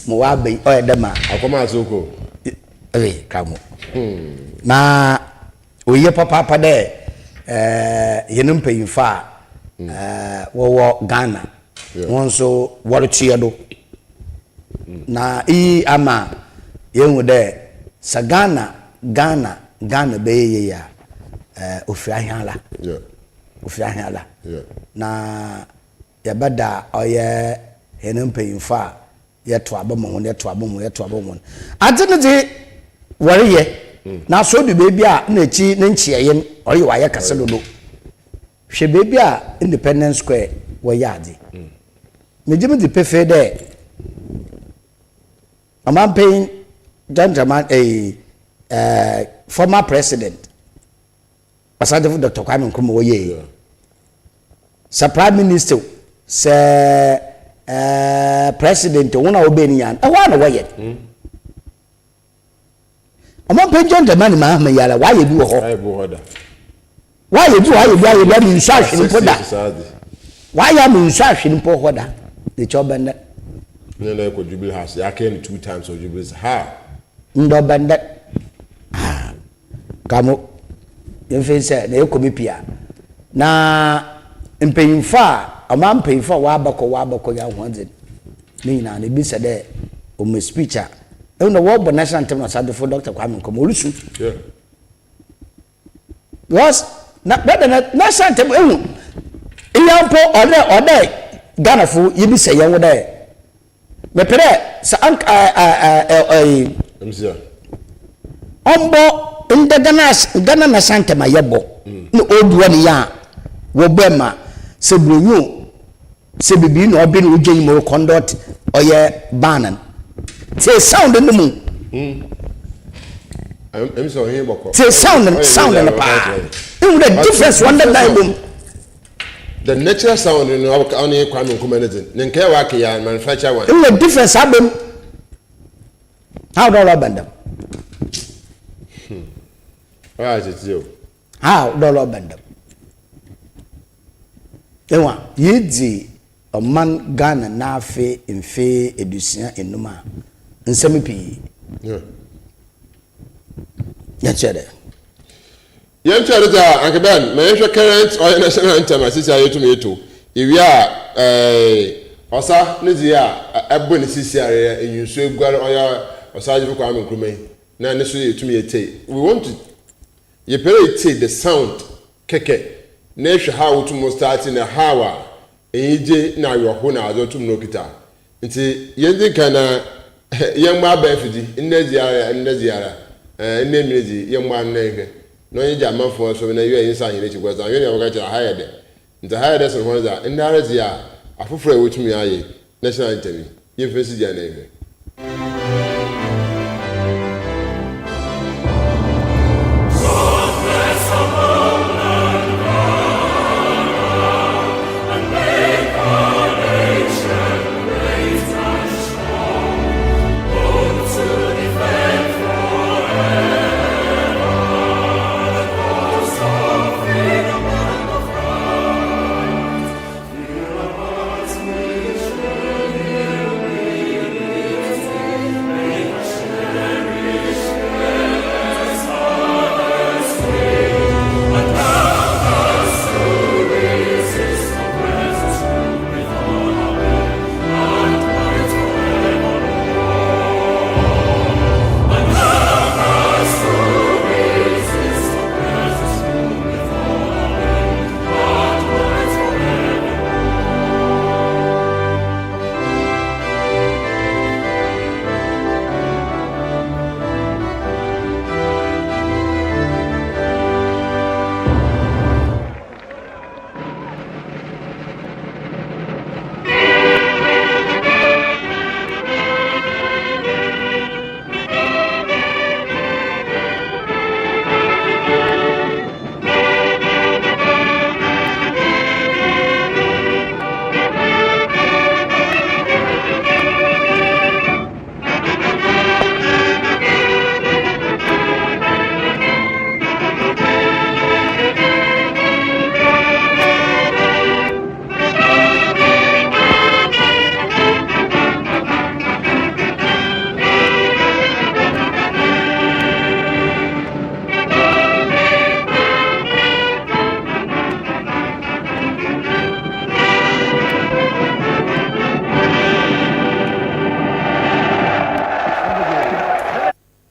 [SPEAKER 3] Muwabe oye dema.
[SPEAKER 2] Akoma asoko.
[SPEAKER 3] Kamo. Na oye papa de yenum peyinfa wo Ghana. Won so woro chiedo. Na ama yenwu de sa Ghana be ye ya ofiahiala.
[SPEAKER 2] Yeah.
[SPEAKER 3] Ofiahiala.
[SPEAKER 2] Yeah.
[SPEAKER 3] Na yabada oye yenum peyinfa yeto abom adze wariye na so du baby a na chi na nchieye oye wa ye kase dodo hwe baby a Independence Square wo yade mejim di pefe de amam paying gentleman former president Pastor Dr. Kwame Nkrumah wo ye sa prime minister se president wona obeni yan e wa na woye omo pension the man ma yala wa ye bi wo ho wa ye bi mi nsa hwe mpo da wa ya mi nsa hwe mpo ho da the chobanda
[SPEAKER 2] na ko jubilee house ya came 2 times of jubilee ha
[SPEAKER 3] ndo banda kamo yemfense na ekomipia na mpeyimfa mpeyimfa wa abako ya hwanze ni na ne bi se de o me speaker e no wo national anthem na sade for Dr. Kwame Nkrumah olusu
[SPEAKER 2] yeah
[SPEAKER 3] was na national anthem ehu iyampo ode Ghana fu yibi se ye wo de me pere sa
[SPEAKER 2] mzia
[SPEAKER 3] ombo inde Ghana na sante ma yebo no oduwa ni ya wo bema se bronyo se bibi no obi no ugye mo conduct oye banan say sound no mu
[SPEAKER 2] I'm so here boko
[SPEAKER 3] say sound na pa in the difference one that time
[SPEAKER 2] the natural sound in our only Kwame Nkrumah ne nke wa ke ya manufacture one
[SPEAKER 3] in the difference abem how do I bend them
[SPEAKER 2] why is it you
[SPEAKER 3] how do I bend them ewa yedi oman Ghana na afe mfe edusia enuma nsem pi
[SPEAKER 2] yeah
[SPEAKER 3] ya chere
[SPEAKER 2] da Uncle Ben me hwe current or national anthem asisi ayetum yeto iwia osa nezi a ebo ne sisi are enyusu eguare oya osaje for Kwame Nkrumah na ne so yetum yete we want to ye pere the sound keke na hwe how to mo start na how a eje na yoho na azotum no kita nti yenzi kana yemma ba fidi nnezi ara nne mirezi yemma nnehwe no ye jama fo so na ye yin sa yin chi gwaza ye ne waka cha haya de nta haya de so ho za ndare zi a afoforo e wotumi aye national anthem ye fesi ja na ehwe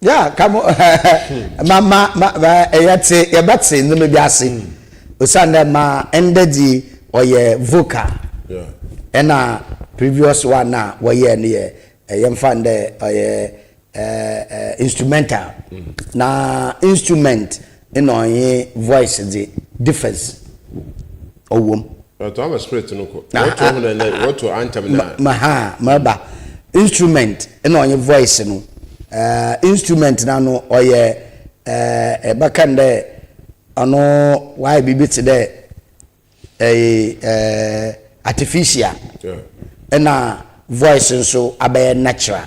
[SPEAKER 3] yeah come mama yate yabate no me biase osanda ma endedi oye vocal
[SPEAKER 2] yeah
[SPEAKER 3] ena previous one na woye ne yemfa nde oye instrumental na instrument ino ye voice the difference owom
[SPEAKER 2] to am spirit no ko what to anthem na
[SPEAKER 3] maba instrument ino ye voice no instrument na no oye bakande ano why bibi te de artificial na voice nso abaye natural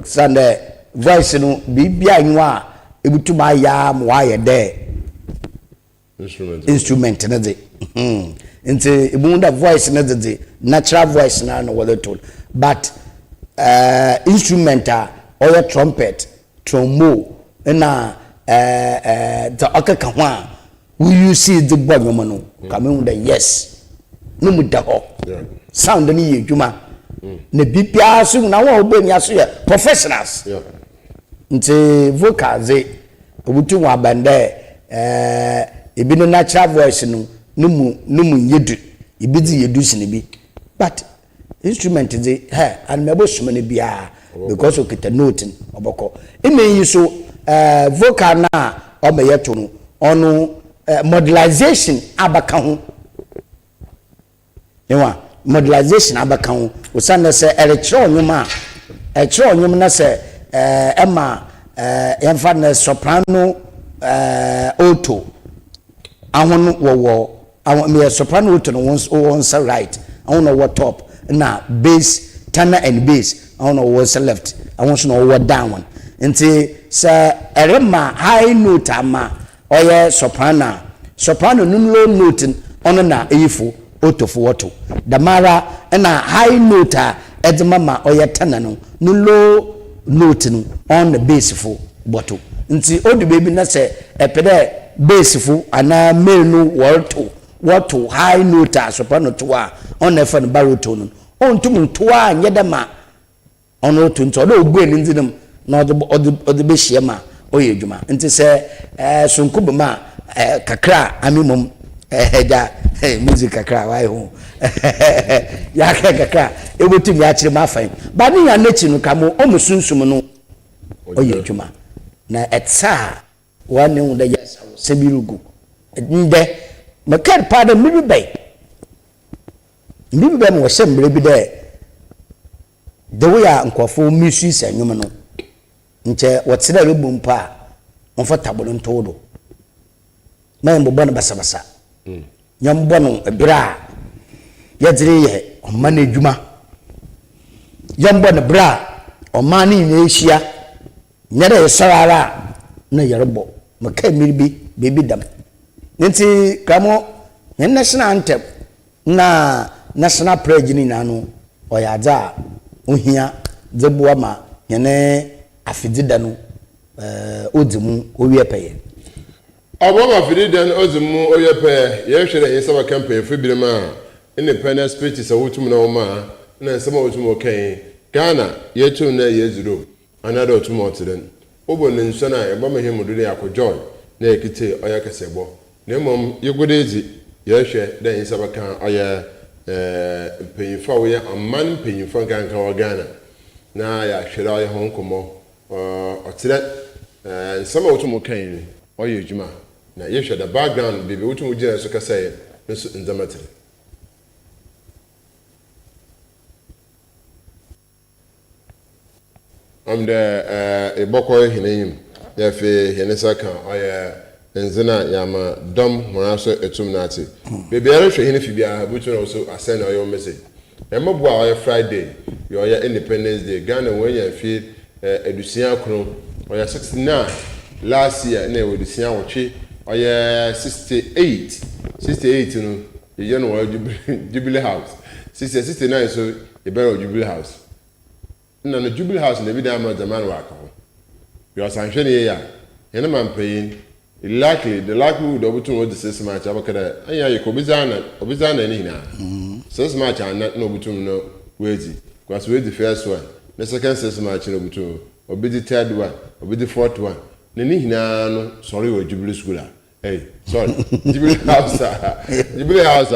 [SPEAKER 3] Sunday voice no bibia nwa ebutuma ya mo aye de instrument na de nti ebunda voice na de natural voice na no wole tone but instrumental or trumpet trombone na the okaka ho a you see the boy no come the yes no mu da ho sound ni ye dwuma na bibia so na wo obeni aso ye professionals nti vocal ze obutu wa bande ebi no natural voice no numu yedu ebi di yedu sinibi but instrument ze and mebo sumane bia because o kita note oboko ime so vocal na o me yeto no ono modularization abaka ho ewa modularization abaka ho usana se electro nyuma electro nyuma na se ema emfa na soprano alto ahono wo me soprano alto no once right ahono wo top na bass tenor and bass ahono wo left ahono no wo down one nti se erema high note ama oye soprano low note ono na eyifu otofo woto damara na high note edmama oye tenor no low note no on the bass fo boto nti odi baby na se epede bass fo ana menu woto high note soprano to a on the fan baritone on tum to a nyedama ono to nti odo ogbu eni ndinam na odi be hiema oye adwuma nti se sonkubuma kakra amimom eja music kakra wai ho ya kakra ebotum ya kire mafan ba ni ya nachi no kamo omusunsum no oye adwuma na etsa wane hu da yasa sebirugu nde makar pada mibibe mo sembre bi de the way ankofo misisi anyum no nche wotsira rebumpa onfa tabolo ntodo na mbobon basabasa nyambono ebra yadire ye omane adwuma yambono bra omane na ehia nyere yesarara na yerebo maka miribi bebi dam nti kamo national anthem na national prayer ni nanu oyaza ohia zebuwa ma yene afidida no odimu owiepeye
[SPEAKER 2] Obama afidida no odimu owiepeye ye hwere yesaba campaign fibirima independent speeches awotum na oma na nsema wotum okan Ghana yetu na yezuro another otum otiren obo ne nso na Obama hemudu ne akojoy na ekite oyakasebo na mom yegodezi ye hwe den yesaba kan oya peyinfa wo ye amman peyinfa kan wa Ghana na ya hwere oya honkomo otire nsema wotum okan oya adwuma na ye hwe the background bibi wotum gina so kasaye nso nzamatire eboko hineyim ya fe hinesaka oya nzina yama dom horaso etum nati bebiara hwe hine fibia butu na so asend oya message emabo a oya Friday oya Independence Day Ghana when ya fi edusia kro oya 69 last year na edusia wotwe oya 68 no ye no oya Jubilee House 69 so e bero Jubilee House na no Jubilee House na bi da ma zaman wa ka ho yo sanhwe ne ya ene man payin likely the likelihood of between the 6 match abakada anya ye ko obizana ni hina 6 match na no between no wezi because we the first one the second 6 match no between obi the third one obi the fourth one ni hina no sorry we Jubilee school hey sorry Jubilee House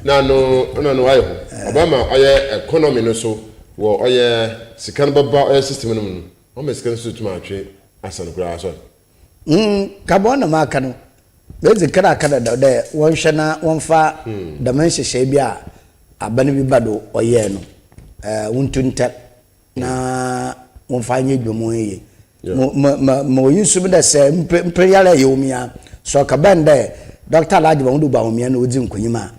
[SPEAKER 2] na no why Obama oye economy no so wo oye sikan baba oye system no no o me sikan so tuma atwe asan kura so
[SPEAKER 3] kabona maka no bezi kada de wonhwe na wonfa da manhyehyɛ bi a abane bi bado oye no wuntunta na wonfa nye dwomo yeye mo yinsu da se imperial yomia so kabande Dr. Alhaji Mahmudu Bawumia na odi nkonyima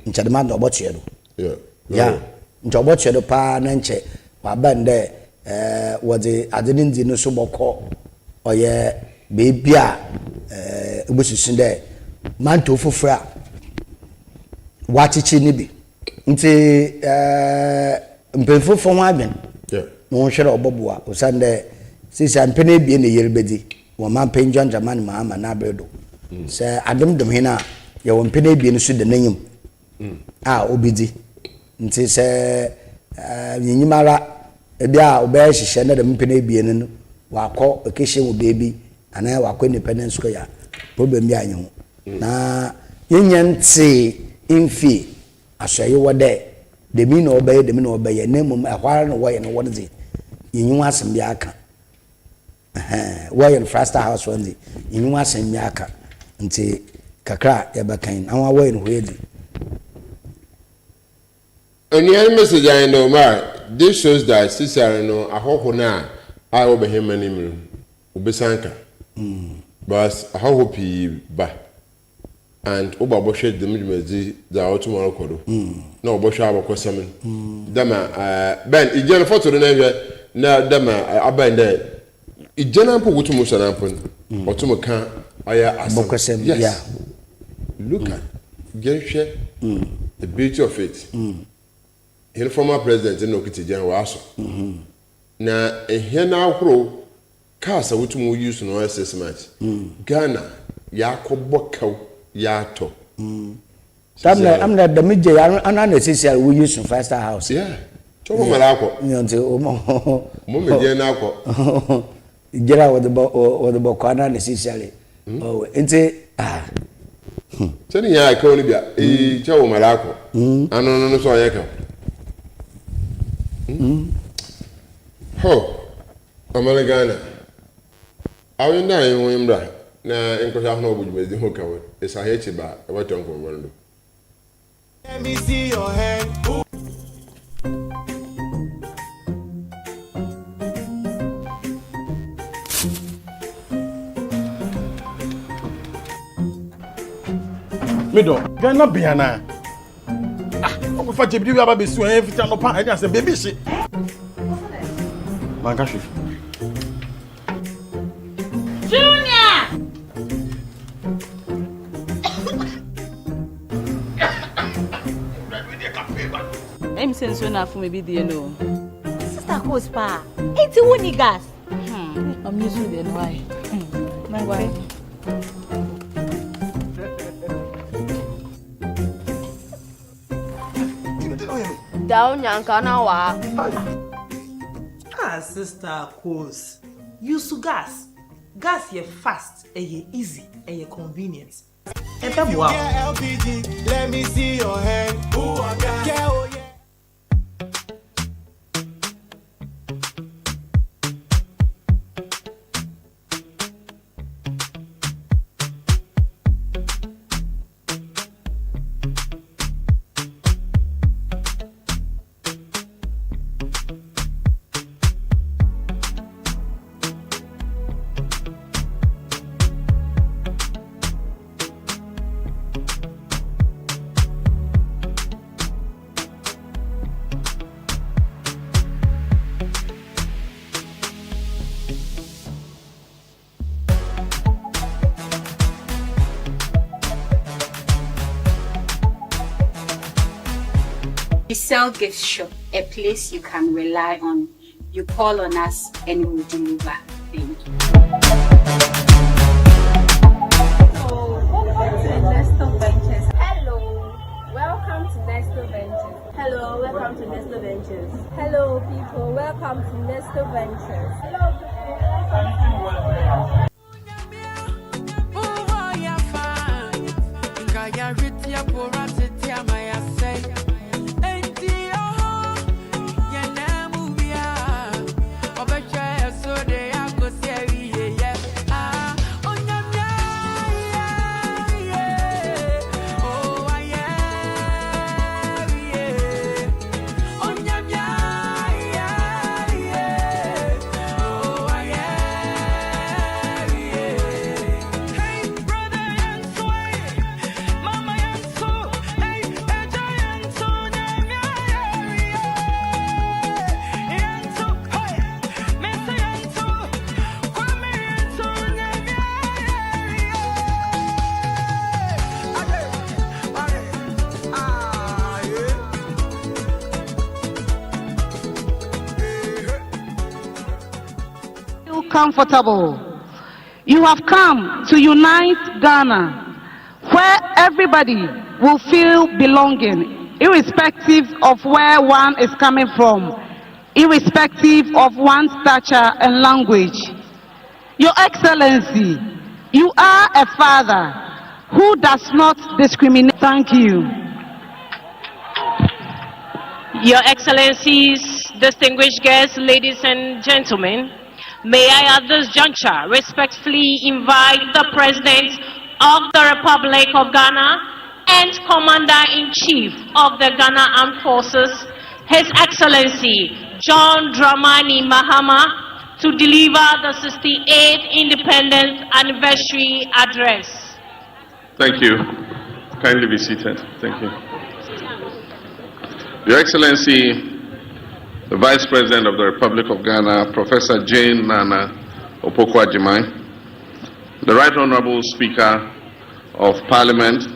[SPEAKER 3] nchadema do boto ye do ya njobo chedo pa na nche wa bande wode adenindi no so bokọ oye beebi a ebususun de manto fofora wachichi ni bi nti mpefofo ho aben no hwere oboboa osande sisa mpene bie ne yerbedi wo man penjon jaman mahama na bredo se ademdom hina ye wo mpene bie ne su de nanyim obidi nti se yinyimara ebia obeye hihye na de mpene bie ne no wakọ vacation wo baby ana wakọ independence square problem bi anyo na yenyante imfi asoye wode de mi na obeye na mum ahwara no woye no wode yinyu asem bi aka woye no Frasta house wonde yinyu asem bi aka nti kakra ya bakan anwa woye no hoyedi
[SPEAKER 2] any message I know ma this shows that sister no ahoho na I will be him anymore. Ubesanka. But I hope he ba. And Oba Boshe the Midmezi, the autumn kodo. No Bosha Abokosamin. Dama, Ben, Ijan photo the name, now Dama, Aban there. Ijan put to Musanampon, or to Macan, Aya Abokosem. Yes. Look at Genshe, the beauty of it. The former president in Okitijan was. Na ehia na ahoro cars awutumu use no assessment Ghana yakobakaw yato
[SPEAKER 3] amna the midje ana necessary we use in Frasta house
[SPEAKER 2] chomo malako
[SPEAKER 3] nti
[SPEAKER 2] mo meje na akọ
[SPEAKER 3] ijera with the bokana necessary nti
[SPEAKER 2] tani ya ka oni bia chomo malako ano no so yeka Amalagana. I will die in Wimbra. Now, in Kosha, no good with the hooker. It's a hitchy bar. What don't go on. Let me see your hand.
[SPEAKER 6] Mido, Ghana Biana. I'm going to you about this. Every time I say, baby, shit. Mangashi.
[SPEAKER 7] Junior! I'm saying so enough for maybe the no.
[SPEAKER 8] Sister Cospa, it's a winning gas.
[SPEAKER 7] I'm used to the why. My wife.
[SPEAKER 8] Down Yankanawa.
[SPEAKER 9] Sister Cos. Use gas. Gas ye fast, ye easy, ye convenient.
[SPEAKER 10] LPG, let me see your hand. Ooh, I got
[SPEAKER 11] We sell gift shop, a place you can rely on. You call on us and we'll deliver. Thank you.
[SPEAKER 8] Welcome to Nesto Ventures. Hello, welcome to Nesto Ventures. Hello, people, welcome to Nesto Ventures. Hello, people, welcome to
[SPEAKER 12] comfortable. You have come to unite Ghana, where everybody will feel belonging, irrespective of where one is coming from, irrespective of one's stature and language. Your Excellency, you are a father who does not discriminate. Thank you.
[SPEAKER 1] Your Excellencies, distinguished guests, ladies and gentlemen, may I at this juncture respectfully invite the President of the Republic of Ghana and Commander-in-Chief of the Ghana Armed Forces, His Excellency John Dramani Mahama, to deliver the 68th Independence Anniversary Address.
[SPEAKER 13] Thank you. Kindly be seated. Thank you. Your Excellency, the Vice President of the Republic of Ghana, Professor Jane Nana Opoku-Agyeman, the Right Honorable Speaker of Parliament,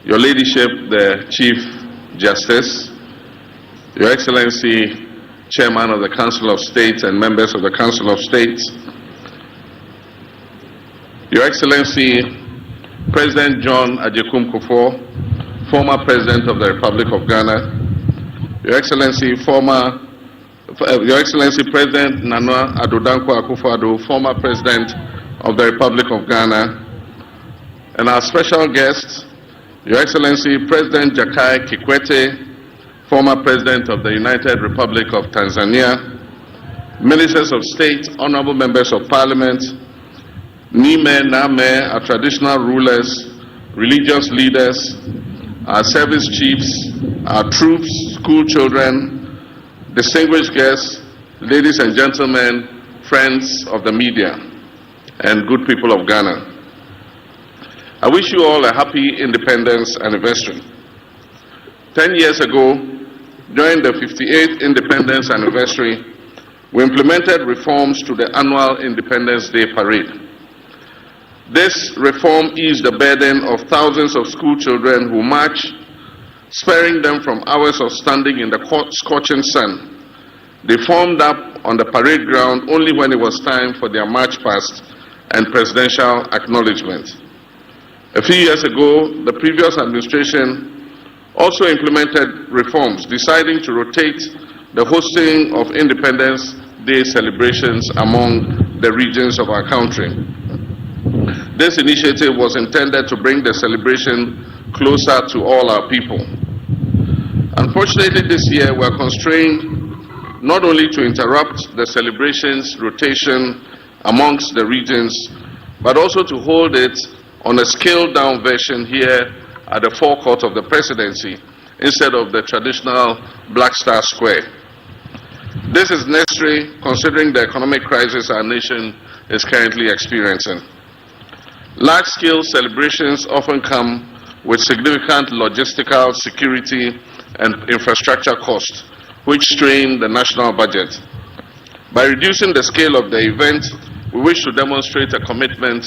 [SPEAKER 13] Your Ladyship, the Chief Justice, Your Excellency, Chairman of the Council of State and members of the Council of State, Your Excellency, President John Agyekum Kufuor, former President of the Republic of Ghana, Your Excellency, President Nana Addo Dankwa Akufo-Addo, former President of the Republic of Ghana, and our special guest, Your Excellency, President Jakaya Kikwete, former President of the United Republic of Tanzania, Ministers of State, Honorable Members of Parliament, Nime, Name, our traditional rulers, religious leaders, our service chiefs, our troops, school children, distinguished guests, ladies and gentlemen, friends of the media, and good people of Ghana. I wish you all a happy Independence Anniversary. 10 years ago, during the 58th Independence Anniversary, we implemented reforms to the annual Independence Day Parade. This reform eased the burden of thousands of school children who march, sparing them from hours of standing in the scorching sun. They formed up on the parade ground only when it was time for their march past and presidential acknowledgement. A few years ago, the previous administration also implemented reforms, deciding to rotate the hosting of Independence Day celebrations among the regions of our country. This initiative was intended to bring the celebration closer to all our people. Unfortunately, this year we are constrained not only to interrupt the celebrations rotation amongst the regions, but also to hold it on a scaled-down version here at the forecourt of the presidency instead of the traditional Black Star Square. This is necessary considering the economic crisis our nation is currently experiencing. Large-scale celebrations often come with significant logistical, security, and infrastructure costs, which strain the national budget. By reducing the scale of the event, we wish to demonstrate a commitment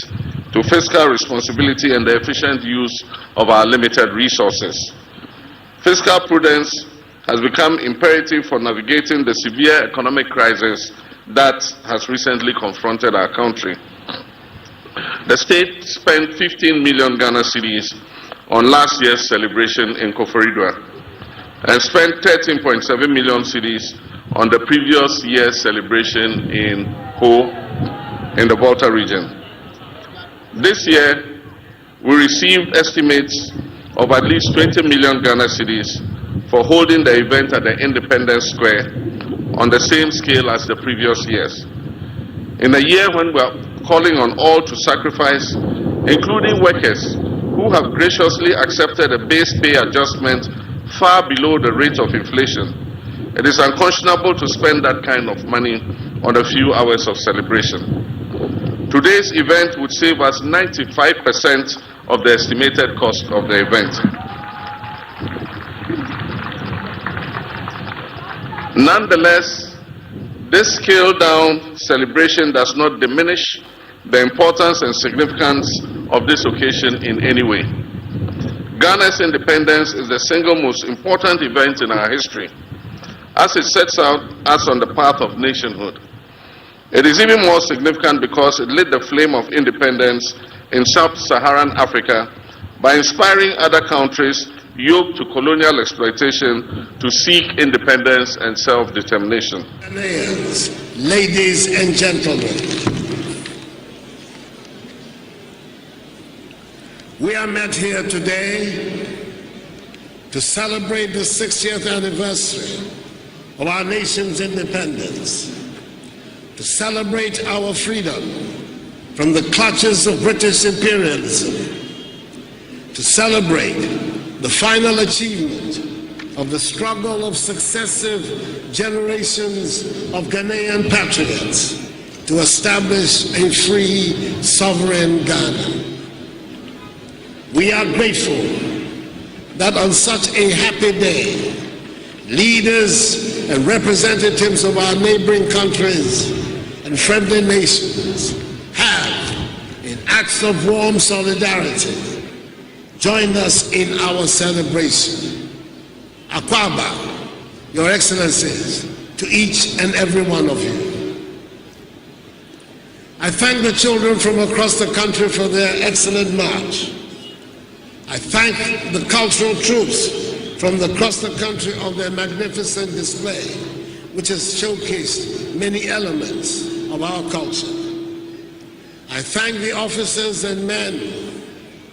[SPEAKER 13] to fiscal responsibility and the efficient use of our limited resources. Fiscal prudence has become imperative for navigating the severe economic crisis that has recently confronted our country. The state spent 15 million Ghana cedis on last year's celebration in Koforidua and spent 13.7 million cedis on the previous year's celebration in Ho in the Volta region. This year, we received estimates of at least 20 million Ghana cedis for holding the event at the Independence Square on the same scale as the previous years. In a year when we are calling on all to sacrifice, including workers who have graciously accepted a base pay adjustment far below the rate of inflation, it is unconscionable to spend that kind of money on a few hours of celebration. Today's event would save us 95% of the estimated cost of the event. Nonetheless, this scaled-down celebration does not diminish the importance and significance of this occasion in any way. Ghana's independence is the single most important event in our history, as it sets out us on the path of nationhood. It is even more significant because it lit the flame of independence in sub-Saharan Africa by inspiring other countries yoked to colonial exploitation to seek independence and self-determination.
[SPEAKER 14] Ladies and gentlemen, we are met here today to celebrate the 60th anniversary of our nation's independence, to celebrate our freedom from the clutches of British imperialism, to celebrate the final achievement of the struggle of successive generations of Ghanaian patriots to establish a free, sovereign Ghana. We are grateful that on such a happy day, leaders and representatives of our neighboring countries and friendly nations have, in acts of warm solidarity, joined us in our celebration. Akwaba, Your Excellencies, to each and every one of you. I thank the children from across the country for their excellent march. I thank the cultural troops from across the country on their magnificent display, which has showcased many elements of our culture. I thank the officers and men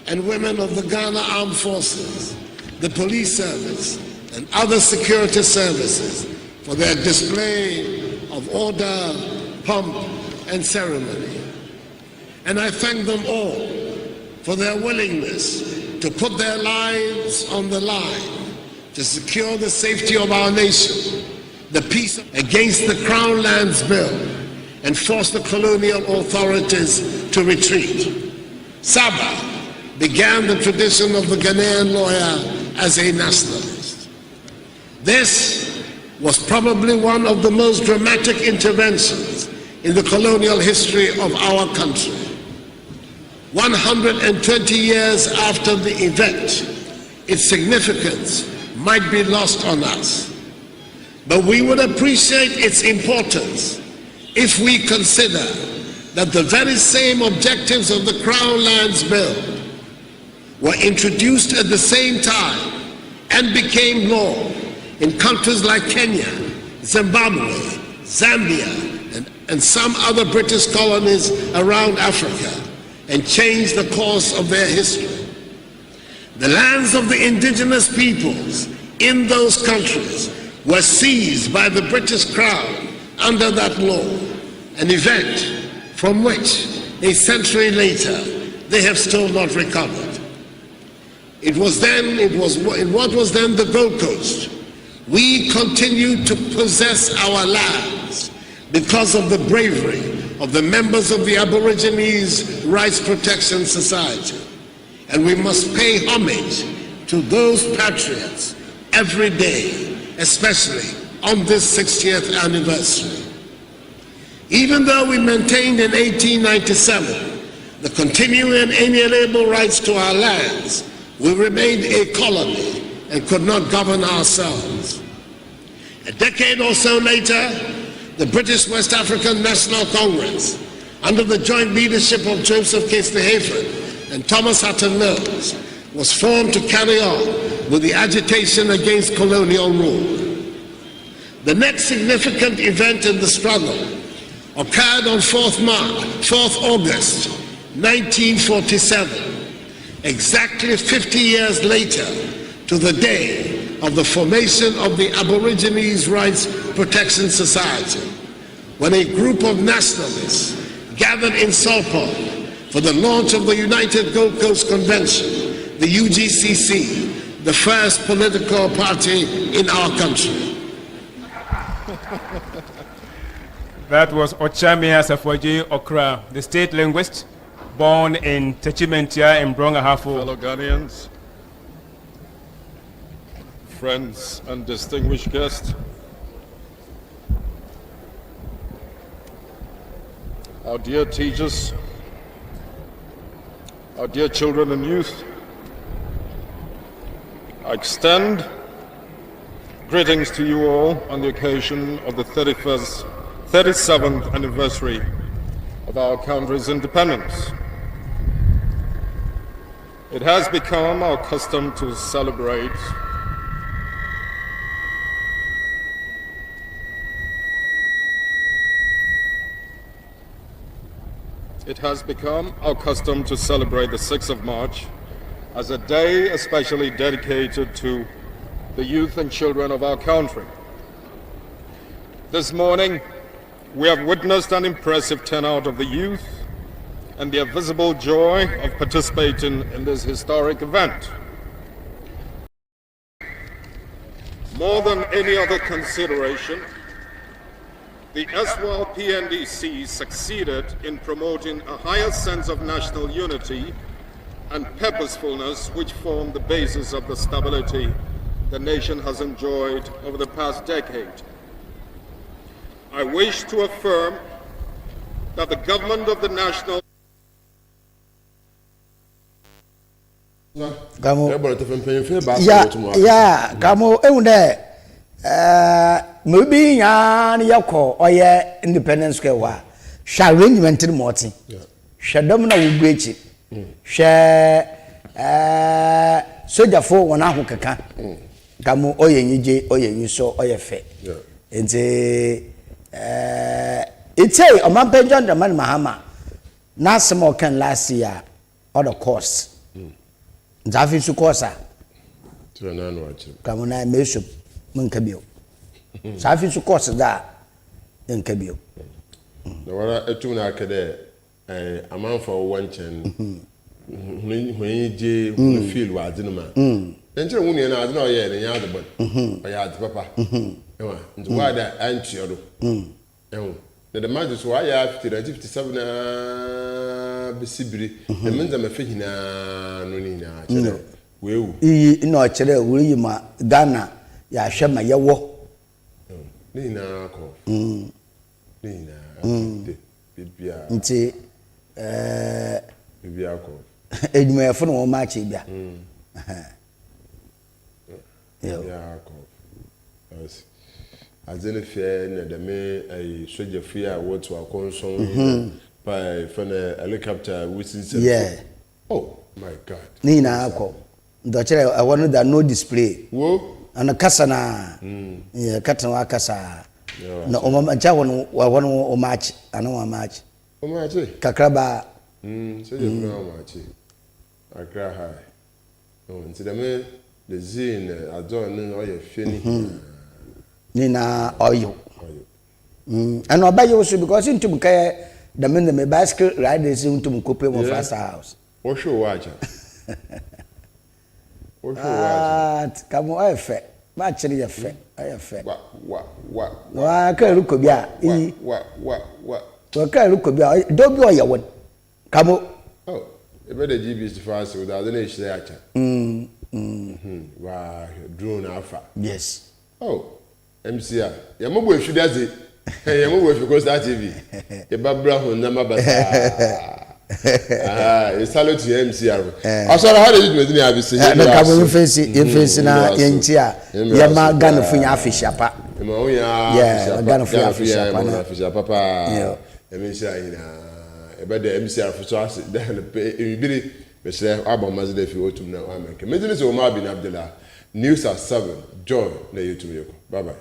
[SPEAKER 14] and women of the Ghana Armed Forces, the police service, and other security services for their display of order, pomp, and ceremony. And I thank them all for their willingness to put their lives on the line to secure the safety of our nation, the peace against the Crown Lands Bill, and force the colonial authorities to retreat. Saba began the tradition of the Ghanaian lawyer as a nationalist. This was probably one of the most dramatic interventions in the colonial history of our country. 120 years after the event, its significance might be lost on us. But we would appreciate its importance if we consider that the very same objectives of the Crown Lands Bill were introduced at the same time and became law in countries like Kenya, Zimbabwe, Zambia, and some other British colonies around Africa, and changed the course of their history. The lands of the indigenous peoples in those countries were seized by the British Crown under that law, an event from which a century later they have still not recovered. In what was then the Gold Coast, we continued to possess our lands because of the bravery of the members of the Aborigines Rights Protection Society. And we must pay homage to those patriots every day, especially on this 60th anniversary. Even though we maintained in 1897 the continuing and inalienable rights to our lands, we remained a colony and could not govern ourselves. A decade or so later, the British West African National Congress, under the joint leadership of Joseph Keister-Hayford and Thomas Hutton Mills, was formed to carry on with the agitation against colonial rule. The next significant event in the struggle occurred on 4th August 1947, exactly 50 years later to the day of the formation of the Aborigines Rights Protection Society, when a group of nationalists gathered in Salpon for the launch of the United Gold Coast Convention, the UGCC, the first political party in our country.
[SPEAKER 15] That was Ochamia Safoji Okra, the state linguist, born in Techimentia in Brong-Ahafo.
[SPEAKER 16] Fellow Ghanaians, friends and distinguished guests, our dear teachers, our dear children and youth, I extend greetings to you all on the occasion of the 31st 37th anniversary of our country's independence. It has become our custom to celebrate the 6th of March as a day especially dedicated to the youth and children of our country. This morning, we have witnessed an impressive turnout of the youth and their visible joy of participating in this historic event. More than any other consideration, the SWAL PNDC succeeded in promoting a higher sense of national unity and purposefulness, which form the basis of the stability the nation has enjoyed over the past decade. I wish to affirm that the government of the national
[SPEAKER 3] maybe yan yako oye Independence Square wa sha arrangement ni moti sha dom na wo brechi sha soja fo wona ho keka kamo oye nyije oye nyiso oye fe enti itey o man John Dramani Mahama na small can last year or the course nzafi su course kamo na meso mun kabio safi su course da en kabio
[SPEAKER 2] na wara etu na akede amanfa wanchen hwenje feel wa adinuma enche wunu na adina oye ne ya adibon oye adipapa ewa nti wada antiodo ewo the demand is why ya 57 na besibiri e menza mafehina no ni na chede wewu iyi ina chede wuri ma Ghana ya hwema yewo ni na ko ni na bibia nti bibia ko eduma yefo no ma che bia ya ko as azele fe na de me ay soja fia wotu akonson by for helicopter within
[SPEAKER 3] yeah
[SPEAKER 2] oh my god
[SPEAKER 3] ni na ko ndo chere I want that no display
[SPEAKER 2] wo
[SPEAKER 3] ana kasa na yeah katan wa kasa na o cha won o match ana wa match kakraba
[SPEAKER 2] so je na o match akra ha no nti da me the zin adon no o ye feni
[SPEAKER 3] ni na oyo and obaye also because into mka the men the bicycle riders into mkope mo fast house
[SPEAKER 2] o show wacha
[SPEAKER 3] kamo efe ba chiri efe efe wa ka ruko bia wa ka ruko bia do bi o yewon kamo
[SPEAKER 2] oh ebe the GB is fast without the nation acha wa drone alpha
[SPEAKER 3] yes
[SPEAKER 2] oh MCA ya mo bo efidaze ya mo bo efiko Star TV e babra ho na mabasa e salute to MCR asara how did you do me abisi
[SPEAKER 3] na kabo face na yenchi a ya ma Ghana funya afishapa
[SPEAKER 2] ma o ya
[SPEAKER 3] yeah Ghana funya afishapa
[SPEAKER 2] na afishapa papa MCR ina e be the MCR for so as the e biri be share aba mazide fi otum na America medini so OMAR bin Abdullah news at 7 joy na YouTube yoko bye bye